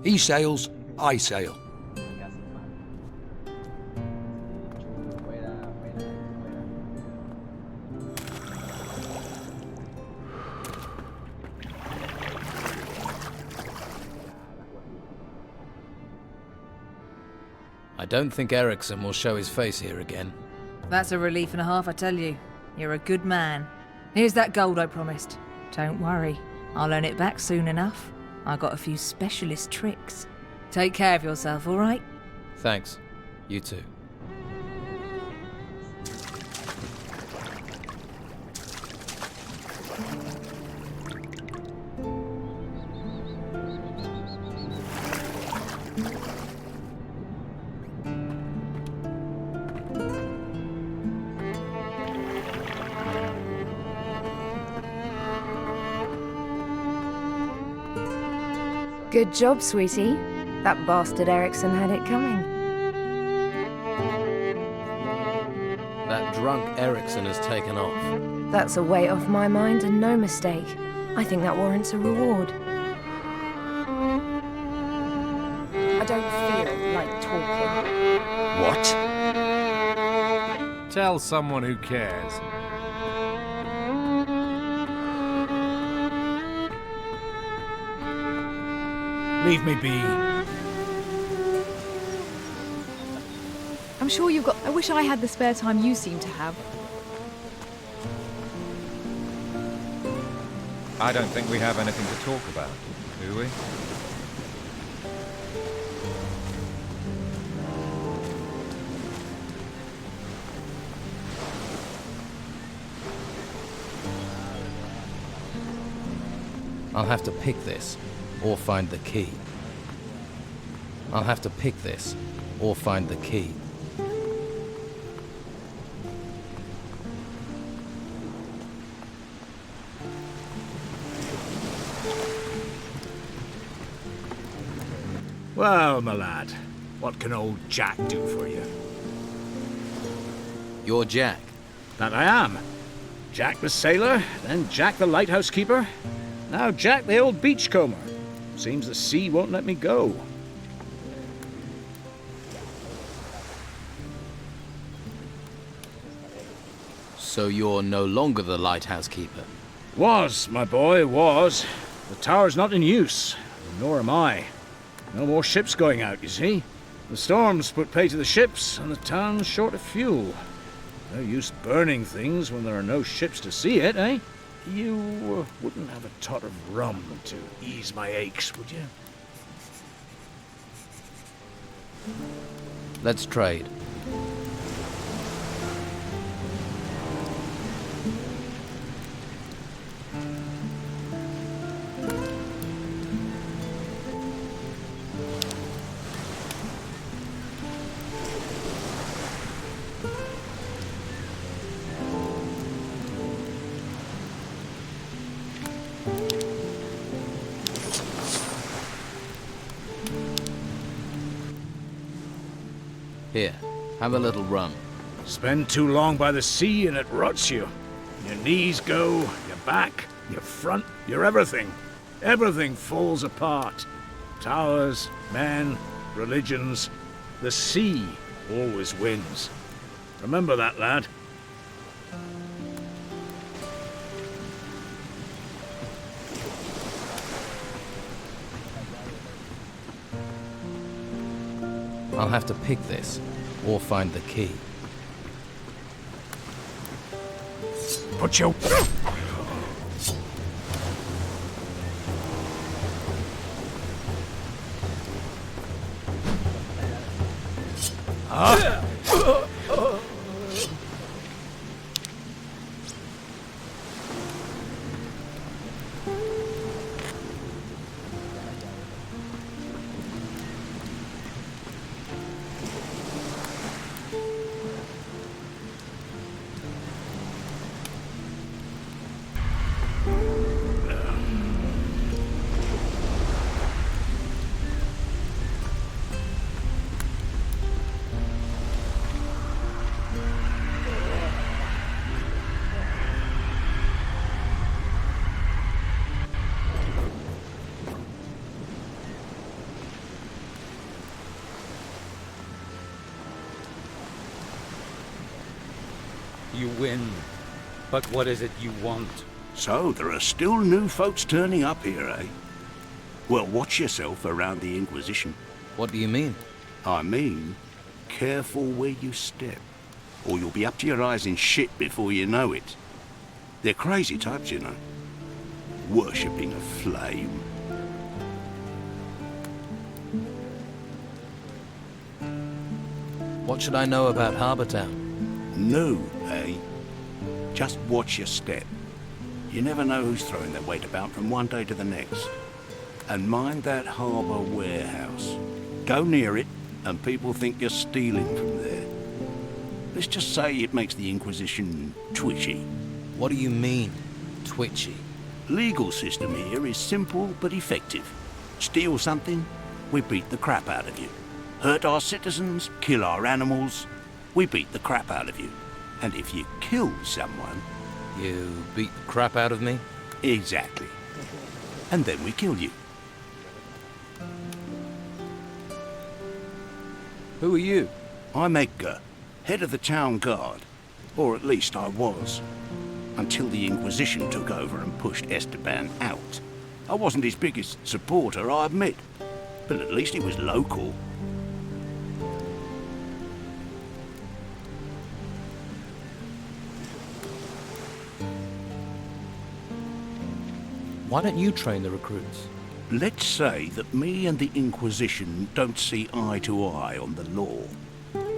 He sails, I sail. I don't think Eriksson will show his face here again. That's a relief and a half, I tell you. You're a good man. Here's that gold I promised. Don't worry, I'll earn it back soon enough. I got a few specialist tricks. Take care of yourself, all right? Thanks. You too. Good job, sweetie. That bastard Eriksson had it coming. That drunk Eriksson has taken off. That's a weight off my mind and no mistake. I think that warrants a reward. I don't feel like talking. What? Tell someone who cares. Leave me be. I'm sure you've got... I wish I had the spare time you seem to have. I don't think we have anything to talk about, do we? I'll have to pick this, or find the key. I'll have to pick this, or find the key. Well, my lad, what can old Jack do for you? You're Jack. That I am. Jack the sailor, then Jack the lighthouse keeper, now Jack the old beachcomber. Seems the sea won't let me go. So you're no longer the lighthouse keeper? Was, my boy, was. The tower's not in use, nor am I. No more ships going out, you see. The storms put pay to the ships, and the town's short of fuel. No use burning things when there are no ships to see it, eh? You wouldn't have a tot of rum to ease my aches, would you? Let's trade. Here, have a little rum. Spend too long by the sea and it rots you. Your knees go, your back, your front, your everything. Everything falls apart. Towers, men, religions. The sea always wins. Remember that, lad. I'll have to pick this, or find the key. Put your... Huh? You win. But what is it you want? So, there are still new folks turning up here, eh? Well, watch yourself around the Inquisition. What do you mean? I mean, careful where you step, or you'll be up to your eyes in shit before you know it. They're crazy types, you know. Worshipping a flame. What should I know about Harbour Town? No, eh? Just watch your step. You never know who's throwing their weight about from one day to the next. And mind that harbour warehouse. Go near it, and people think you're stealing from there. Let's just say it makes the Inquisition twitchy. What do you mean, twitchy? Legal system here is simple but effective. Steal something, we beat the crap out of you. Hurt our citizens, kill our animals, we beat the crap out of you. And if you kill someone... You beat the crap out of me? Exactly. And then we kill you. Who are you? I'm Edgar, head of the town guard. Or at least I was. Until the Inquisition took over and pushed Esteban out. I wasn't his biggest supporter, I admit. But at least he was local. Why don't you train the recruits? Let's say that me and the Inquisition don't see eye to eye on the law.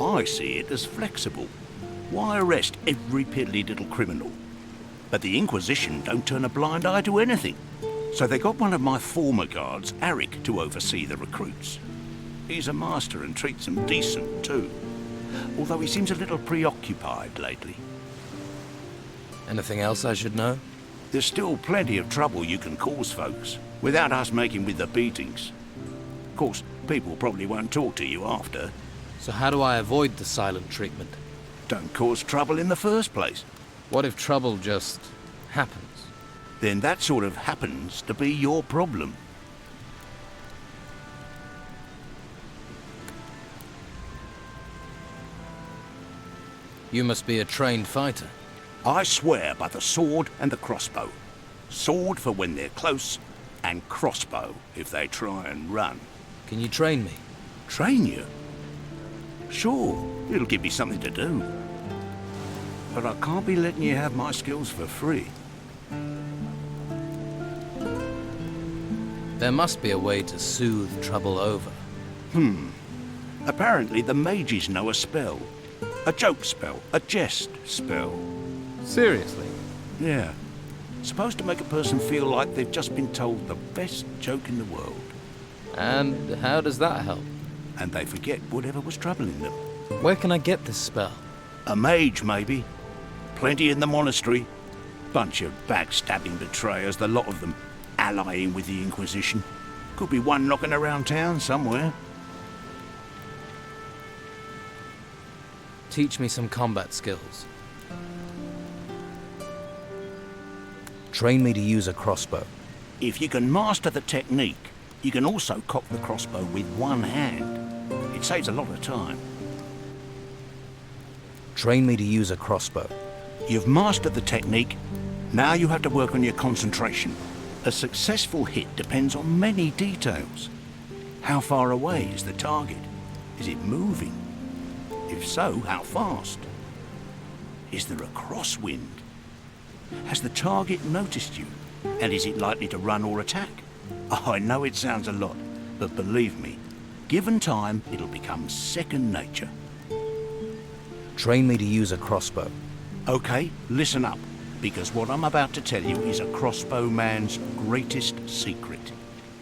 I see it as flexible. Why arrest every piddly little criminal? But the Inquisition don't turn a blind eye to anything. So they got one of my former guards, Arik, to oversee the recruits. He's a master and treats them decent too. Although he seems a little preoccupied lately. Anything else I should know? There's still plenty of trouble you can cause folks, without us making with the beatings. Of course, people probably won't talk to you after. So how do I avoid the silent treatment? Don't cause trouble in the first place. What if trouble just happens? Then that sort of happens to be your problem. You must be a trained fighter. I swear by the sword and the crossbow. Sword for when they're close, and crossbow if they try and run. Can you train me? Train you? Sure, it'll give me something to do. But I can't be letting you have my skills for free. There must be a way to soothe trouble over. Apparently the mages know a spell. A joke spell, a jest spell. Seriously? Yeah. Supposed to make a person feel like they've just been told the best joke in the world. And how does that help? And they forget whatever was troubling them. Where can I get this spell? A mage, maybe. Plenty in the monastery. Bunch of backstabbing betrayers, the lot of them, allying with the Inquisition. Could be one knocking around town somewhere. Teach me some combat skills. Train me to use a crossbow. If you can master the technique, you can also cock the crossbow with one hand. It saves a lot of time. Train me to use a crossbow. You've mastered the technique. Now you have to work on your concentration. A successful hit depends on many details. How far away is the target? Is it moving? If so, how fast? Is there a crosswind? Has the target noticed you? And is it likely to run or attack? I know it sounds a lot, but believe me, given time, it'll become second nature. Train me to use a crossbow. Okay, listen up, because what I'm about to tell you is a crossbowman's greatest secret.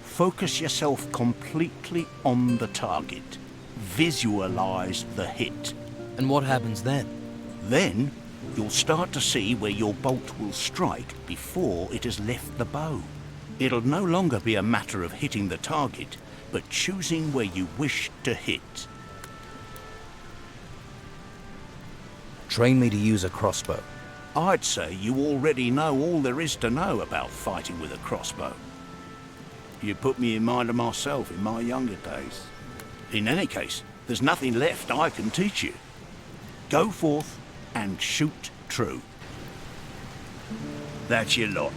Focus yourself completely on the target. Visualize the hit. And what happens then? Then, you'll start to see where your bolt will strike before it has left the bow. It'll no longer be a matter of hitting the target, but choosing where you wish to hit. Train me to use a crossbow. I'd say you already know all there is to know about fighting with a crossbow. You put me in mind of myself in my younger days. In any case, there's nothing left I can teach you. Go forth and shoot true. That's your lot.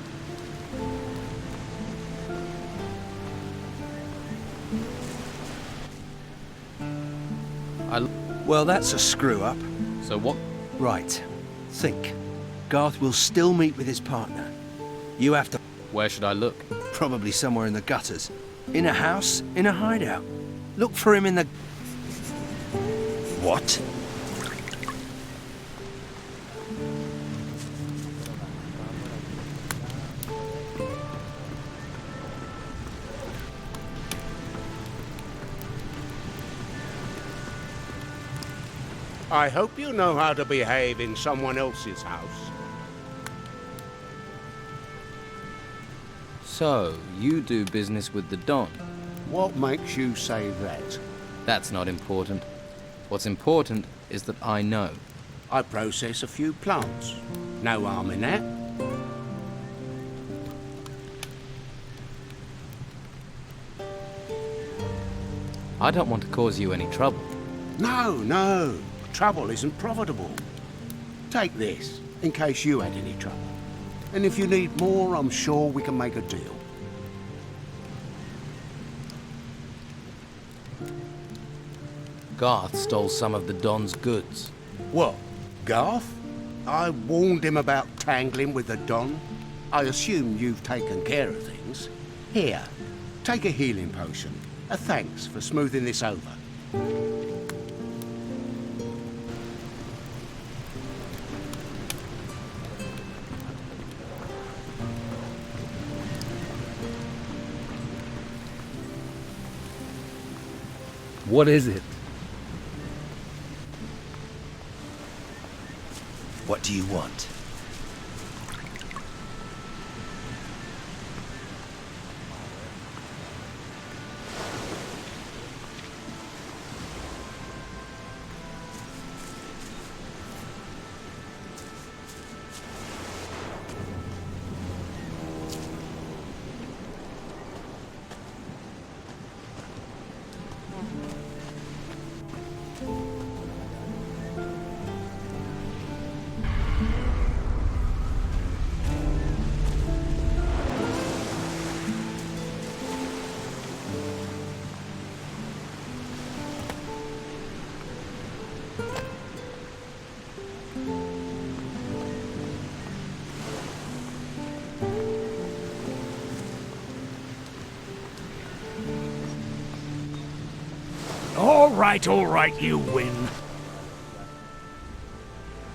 Well, that's a screw-up. So what? Right. Think. Garth will still meet with his partner. You have to... Where should I look? Probably somewhere in the gutters. In a house, in a hideout. Look for him in the... What? I hope you know how to behave in someone else's house. So, you do business with the Don? What makes you say that? That's not important. What's important is that I know. I process a few plants. No harm in that. I don't want to cause you any trouble. No. Trouble isn't profitable. Take this, in case you had any trouble. And if you need more, I'm sure we can make a deal. Garth stole some of the Don's goods. What, Garth? I warned him about tangling with the Don. I assume you've taken care of things. Here, take a healing potion. A thanks for smoothing this over. What is it? What do you want? All right, you win.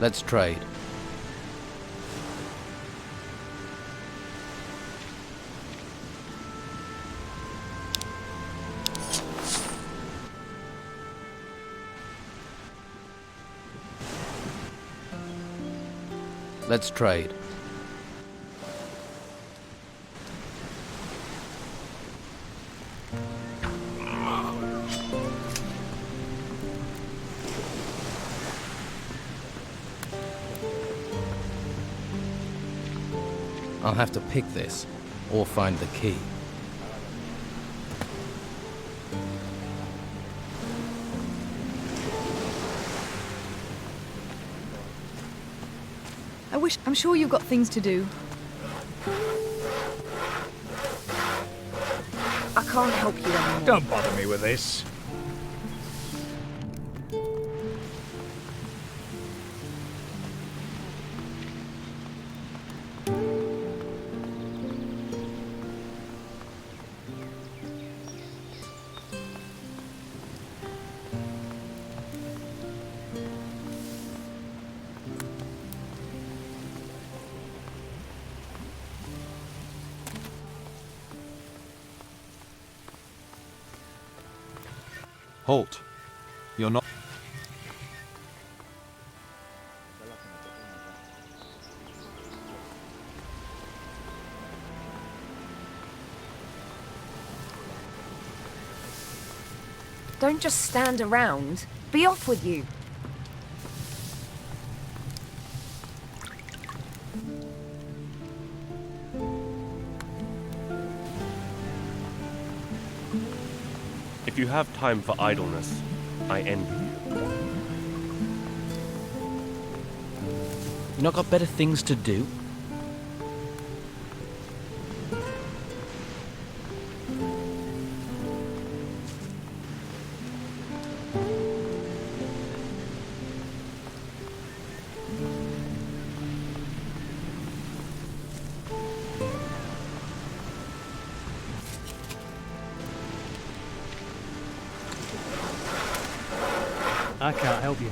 Let's trade. Let's trade. I'll have to pick this, or find the key. I'm sure you've got things to do. I can't help you anymore. Don't bother me with this. Halt. You're not... Don't just stand around. Be off with you. If you have time for idleness, I envy you. You not got better things to do? I can't help you.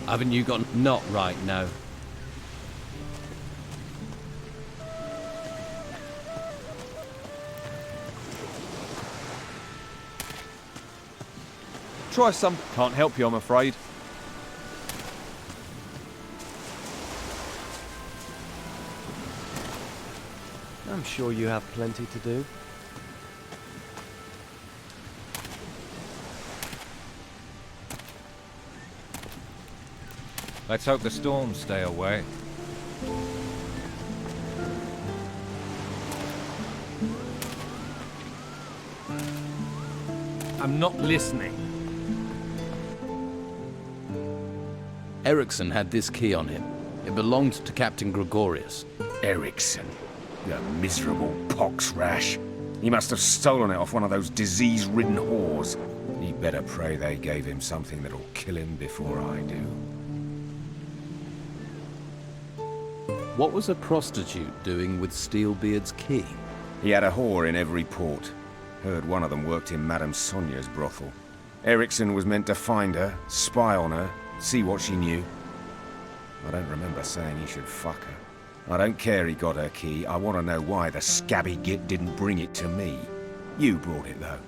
Haven't you got not right now? Try some. Can't help you, I'm afraid. I'm sure you have plenty to do. Let's hope the storms stay away. I'm not listening. Erickson had this key on him. It belonged to Captain Gregorius. Erickson, the miserable pox rash. He must have stolen it off one of those disease-ridden whores. He'd better pray they gave him something that'll kill him before I do. What was a prostitute doing with Steelbeard's key? He had a whore in every port. Heard one of them worked in Madame Sonia's brothel. Erickson was meant to find her, spy on her, see what she knew. I don't remember saying he should fuck her. I don't care he got her key. I want to know why the scabby git didn't bring it to me. You brought it, though.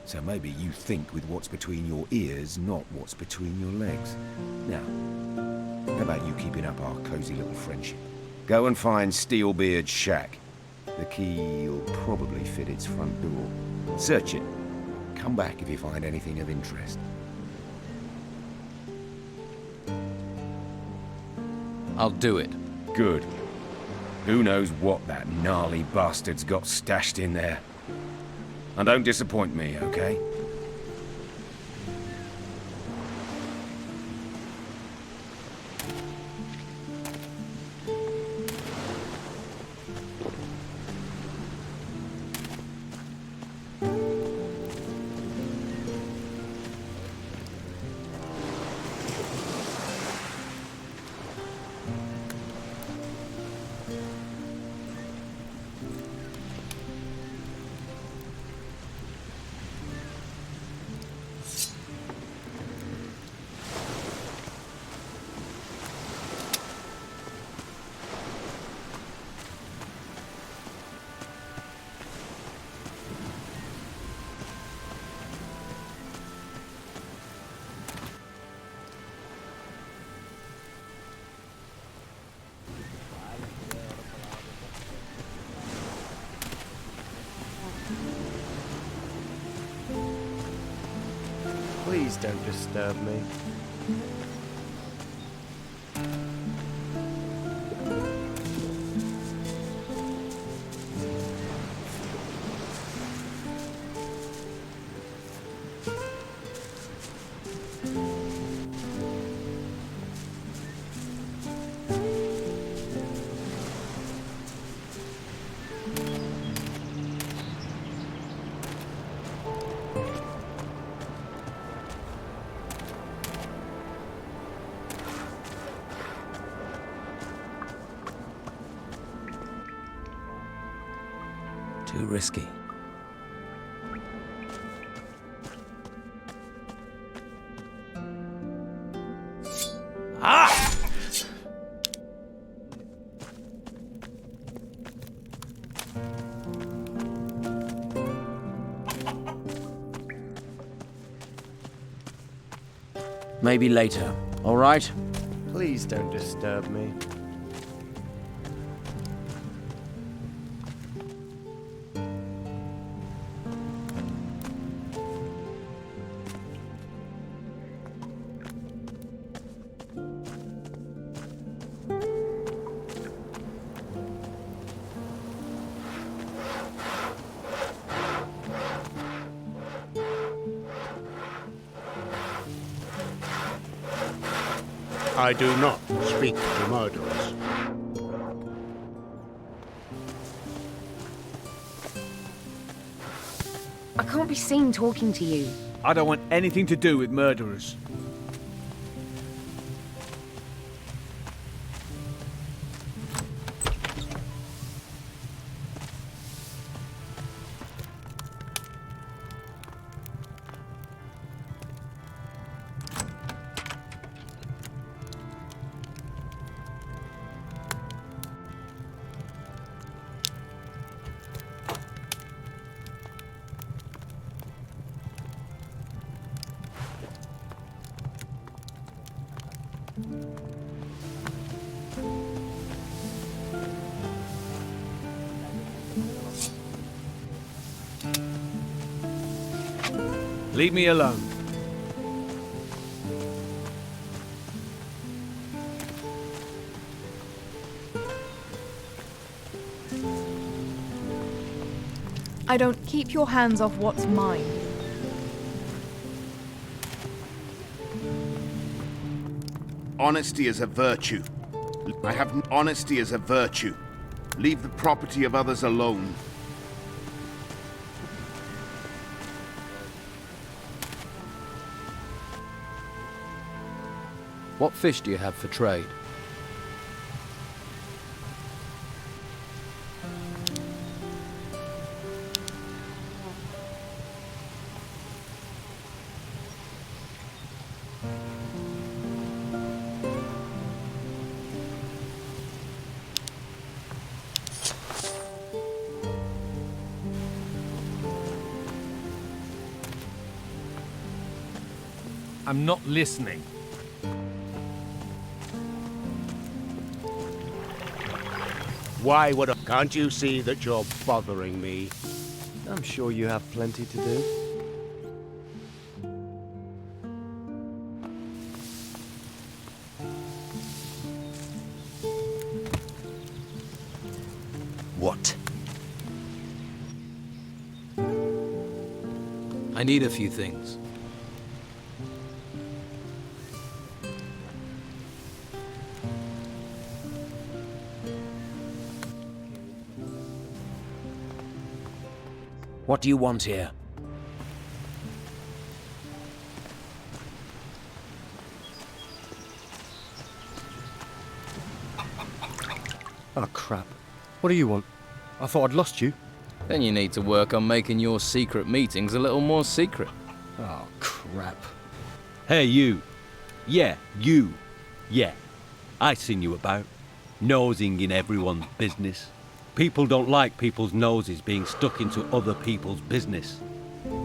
So maybe you think with what's between your ears, not what's between your legs. Now, how about you keeping up our cozy little friendship? Go and find Steelbeard's shack. The key'll probably fit its front door. Search it. Come back if you find anything of interest. I'll do it. Good. Who knows what that gnarly bastard's got stashed in there? And don't disappoint me, okay? Please don't disturb me. Too risky. Ah! Maybe later, all right? Please don't disturb me. I do not speak to murderers. I can't be seen talking to you. I don't want anything to do with murderers. Leave me alone. I don't keep your hands off what's mine. Honesty is a virtue. I have honesty as a virtue. Leave the property of others alone. What fish do you have for trade? I'm not listening. Why would I... Can't you see that you're bothering me? I'm sure you have plenty to do. What? need a few things. What do you want here? Oh, crap. What do you want? I thought I'd lost you. Then you need to work on making your secret meetings a little more secret. Oh, crap. Hey, you. Yeah, you. Yeah. I seen you about. Nosing in everyone's business. People don't like people's noses being stuck into other people's business.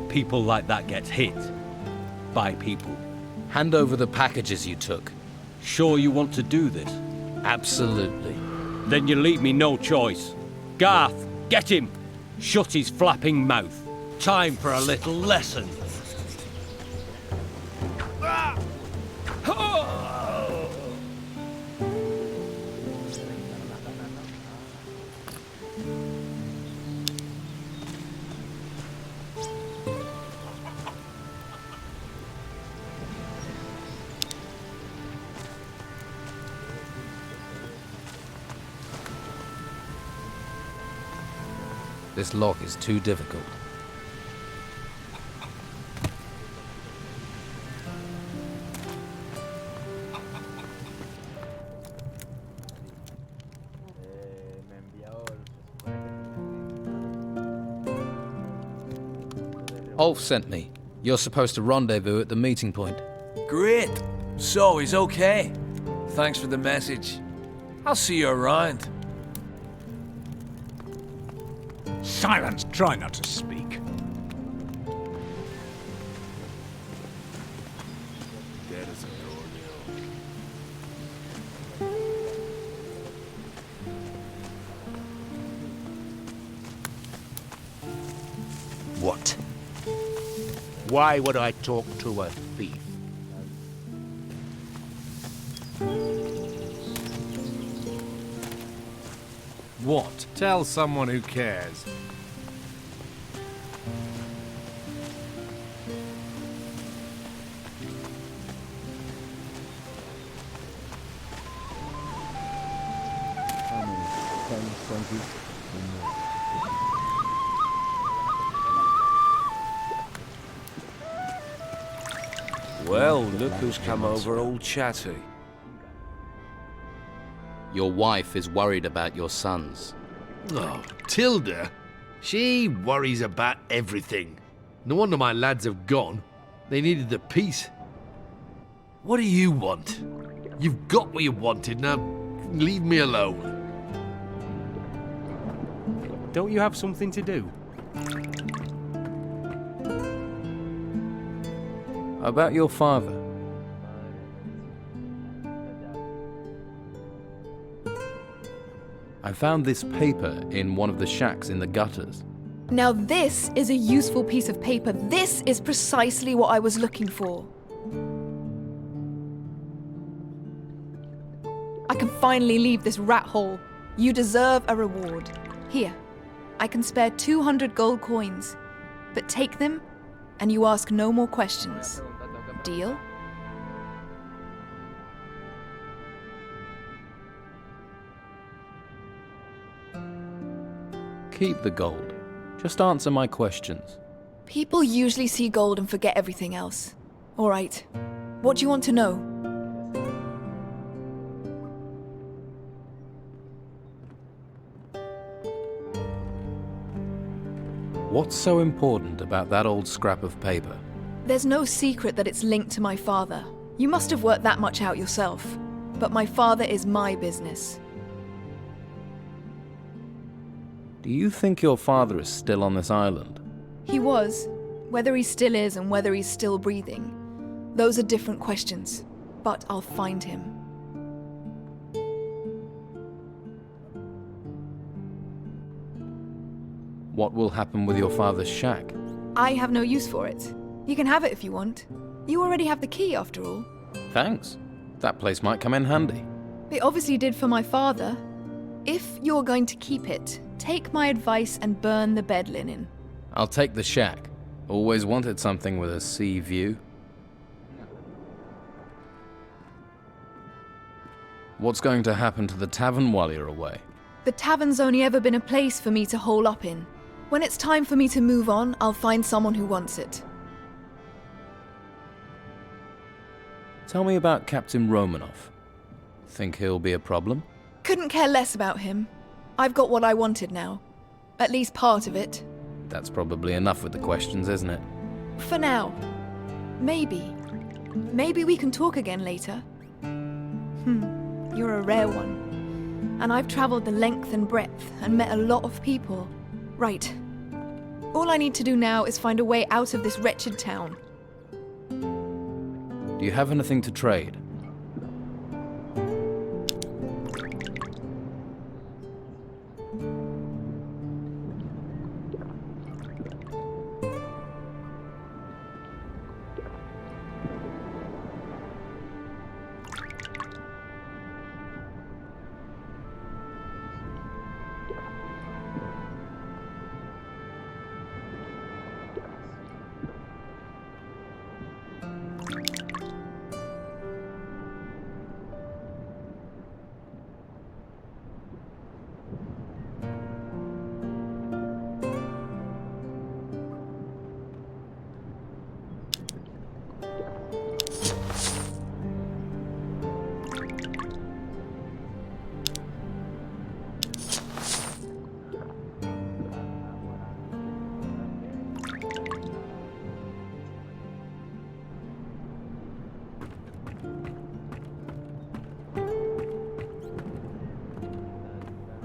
People like that gets hit. By people. Hand over the packages you took. Sure you want to do this? Absolutely. Then you leave me no choice. Garth, get him! Shut his flapping mouth. Time for a little lesson. This lock is too difficult. Ulf sent me. You're supposed to rendezvous at the meeting point. Great. So he's okay. Thanks for the message. I'll see you around. Silence! Try not to speak. Dead as a What? Why would I talk to a thief? What? Tell someone who cares. How many? 10, 20? Well, look who's come over, old chatty. Your wife is worried about your sons. Oh, Tilda? She worries about everything. No wonder my lads have gone. They needed the peace. What do you want? You've got what you wanted, now leave me alone. Don't you have something to do? About your father. I found this paper in one of the shacks in the gutters. Now this is a useful piece of paper. This is precisely what I was looking for. I can finally leave this rat hole. You deserve a reward. Here, I can spare 200 gold coins. But take them, and you ask no more questions. Deal? Keep the gold. Just answer my questions. People usually see gold and forget everything else. All right. What do you want to know? What's so important about that old scrap of paper? There's no secret that it's linked to my father. You must have worked that much out yourself. But my father is my business. Do you think your father is still on this island? He was. Whether he still is and whether he's still breathing, those are different questions. But I'll find him. What will happen with your father's shack? I have no use for it. You can have it if you want. You already have the key, after all. Thanks. That place might come in handy. It obviously did for my father. If you're going to keep it, take my advice and burn the bed linen. I'll take the shack. Always wanted something with a sea view. What's going to happen to the tavern while you're away? The tavern's only ever been a place for me to hole up in. When it's time for me to move on, I'll find someone who wants it. Tell me about Captain Romanov. Think he'll be a problem? Couldn't care less about him. I've got what I wanted now. At least part of it. That's probably enough with the questions, isn't it? For now. Maybe. Maybe we can talk again later. You're a rare one. And I've traveled the length and breadth and met a lot of people. Right. All I need to do now is find a way out of this wretched town. Do you have anything to trade?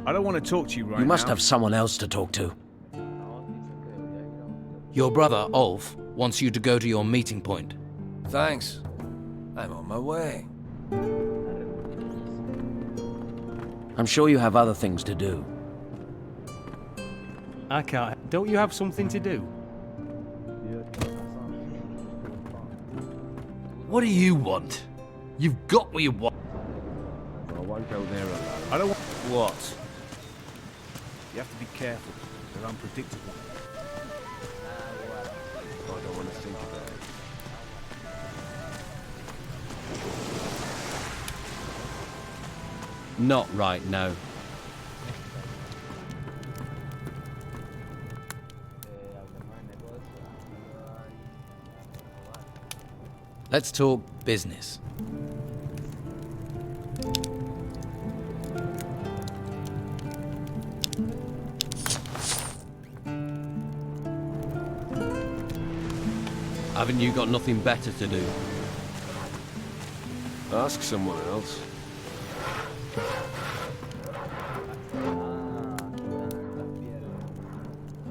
I don't want to talk to you right now. You must have someone else to talk to. Your brother, Ulf, wants you to go to your meeting point. Thanks. I'm on my way. I'm sure you have other things to do. I can't. Don't you have something to do? What do you want? You've got what you want. I won't go there alone. I don't want... What? You have to be careful. They're unpredictable. I don't want to think about it. Not right now. Let's talk business. Haven't you got nothing better to do? Ask someone else.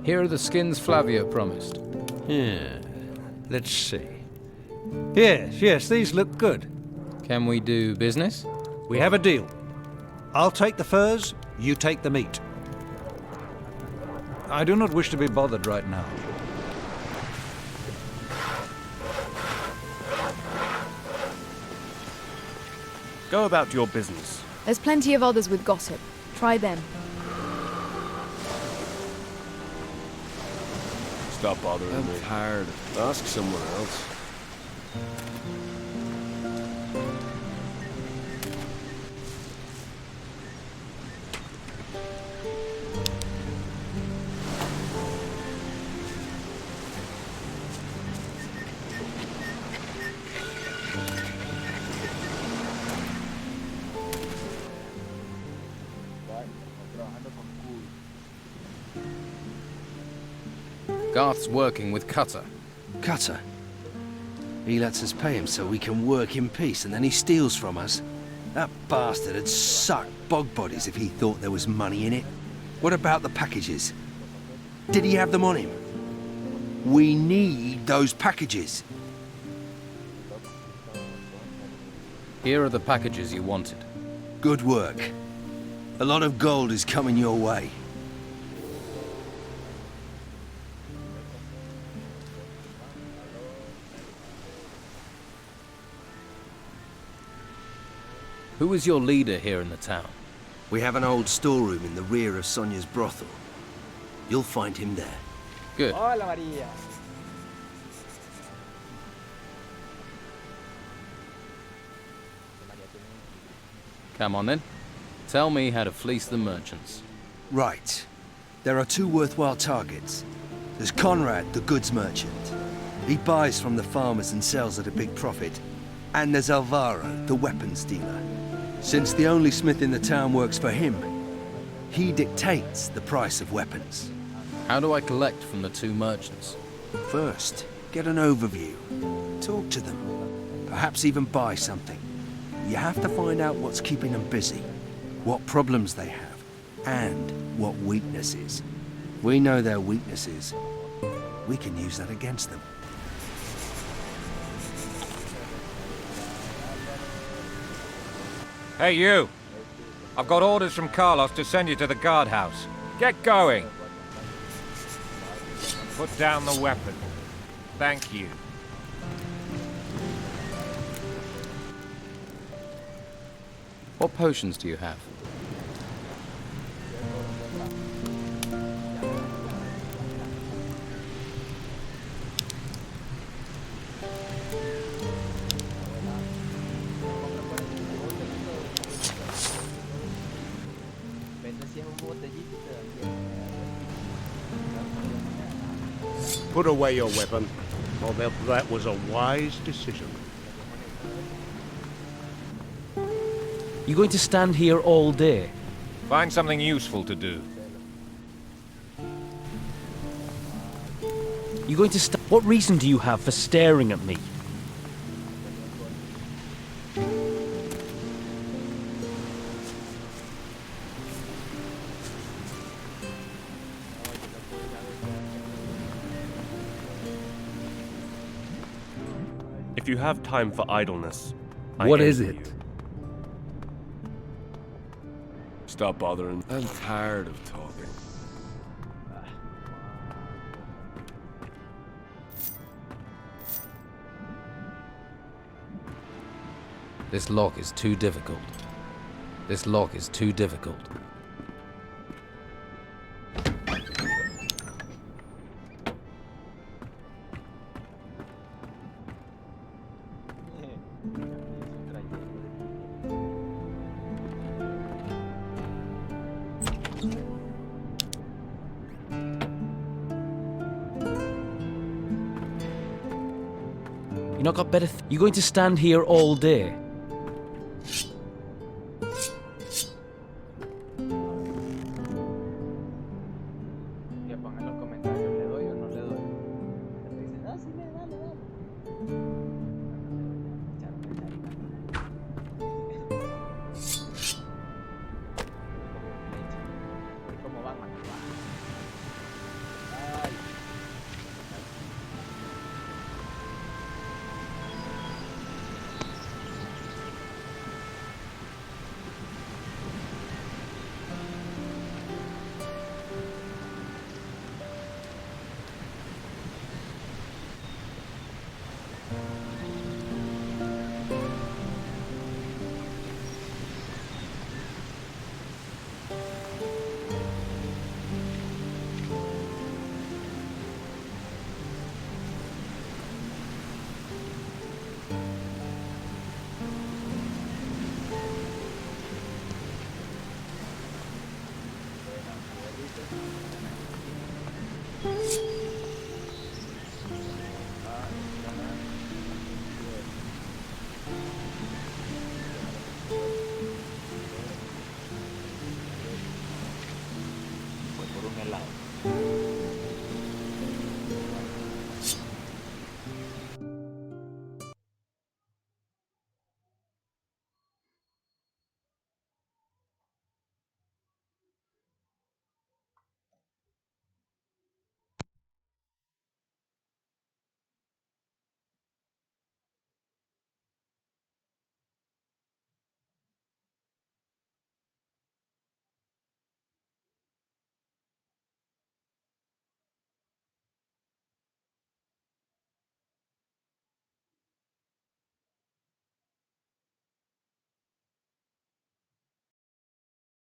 Here are the skins Flavio promised. Yeah, let's see. Yes, these look good. Can we do business? We have a deal. I'll take the furs, you take the meat. I do not wish to be bothered right now. Go about your business. There's plenty of others with gossip. Try them. Stop bothering me. I'm tired. Ask someone else. Garth's working with Cutter. Cutter? He lets us pay him so we can work in peace, and then he steals from us. That bastard had sucked bog bodies if he thought there was money in it. What about the packages? Did he have them on him? We need those packages. Here are the packages you wanted. Good work. A lot of gold is coming your way. Who is your leader here in the town? We have an old storeroom in the rear of Sonia's brothel. You'll find him there. Good. Hola, María. Come on then. Tell me how to fleece the merchants. Right. There are two worthwhile targets. There's Conrad, the goods merchant. He buys from the farmers and sells at a big profit. And there's Alvaro, the weapons dealer. Since the only smith in the town works for him, he dictates the price of weapons. How do I collect from the two merchants? First, get an overview. Talk to them. Perhaps even buy something. You have to find out what's keeping them busy, what problems they have, and what weaknesses. We know their weaknesses. We can use that against them. Hey, you! I've got orders from Carlos to send you to the guardhouse. Get going! Put down the weapon. Thank you. What potions do you have? Put away your weapon, or that was a wise decision. You going to stand here all day? Find something useful to do. You going to What reason do you have for staring at me? If you have time for idleness, What is it? Stop bothering. I'm tired of talking. This lock is too difficult. This lock is too difficult. You not got better You going to stand here all day? Por un helado.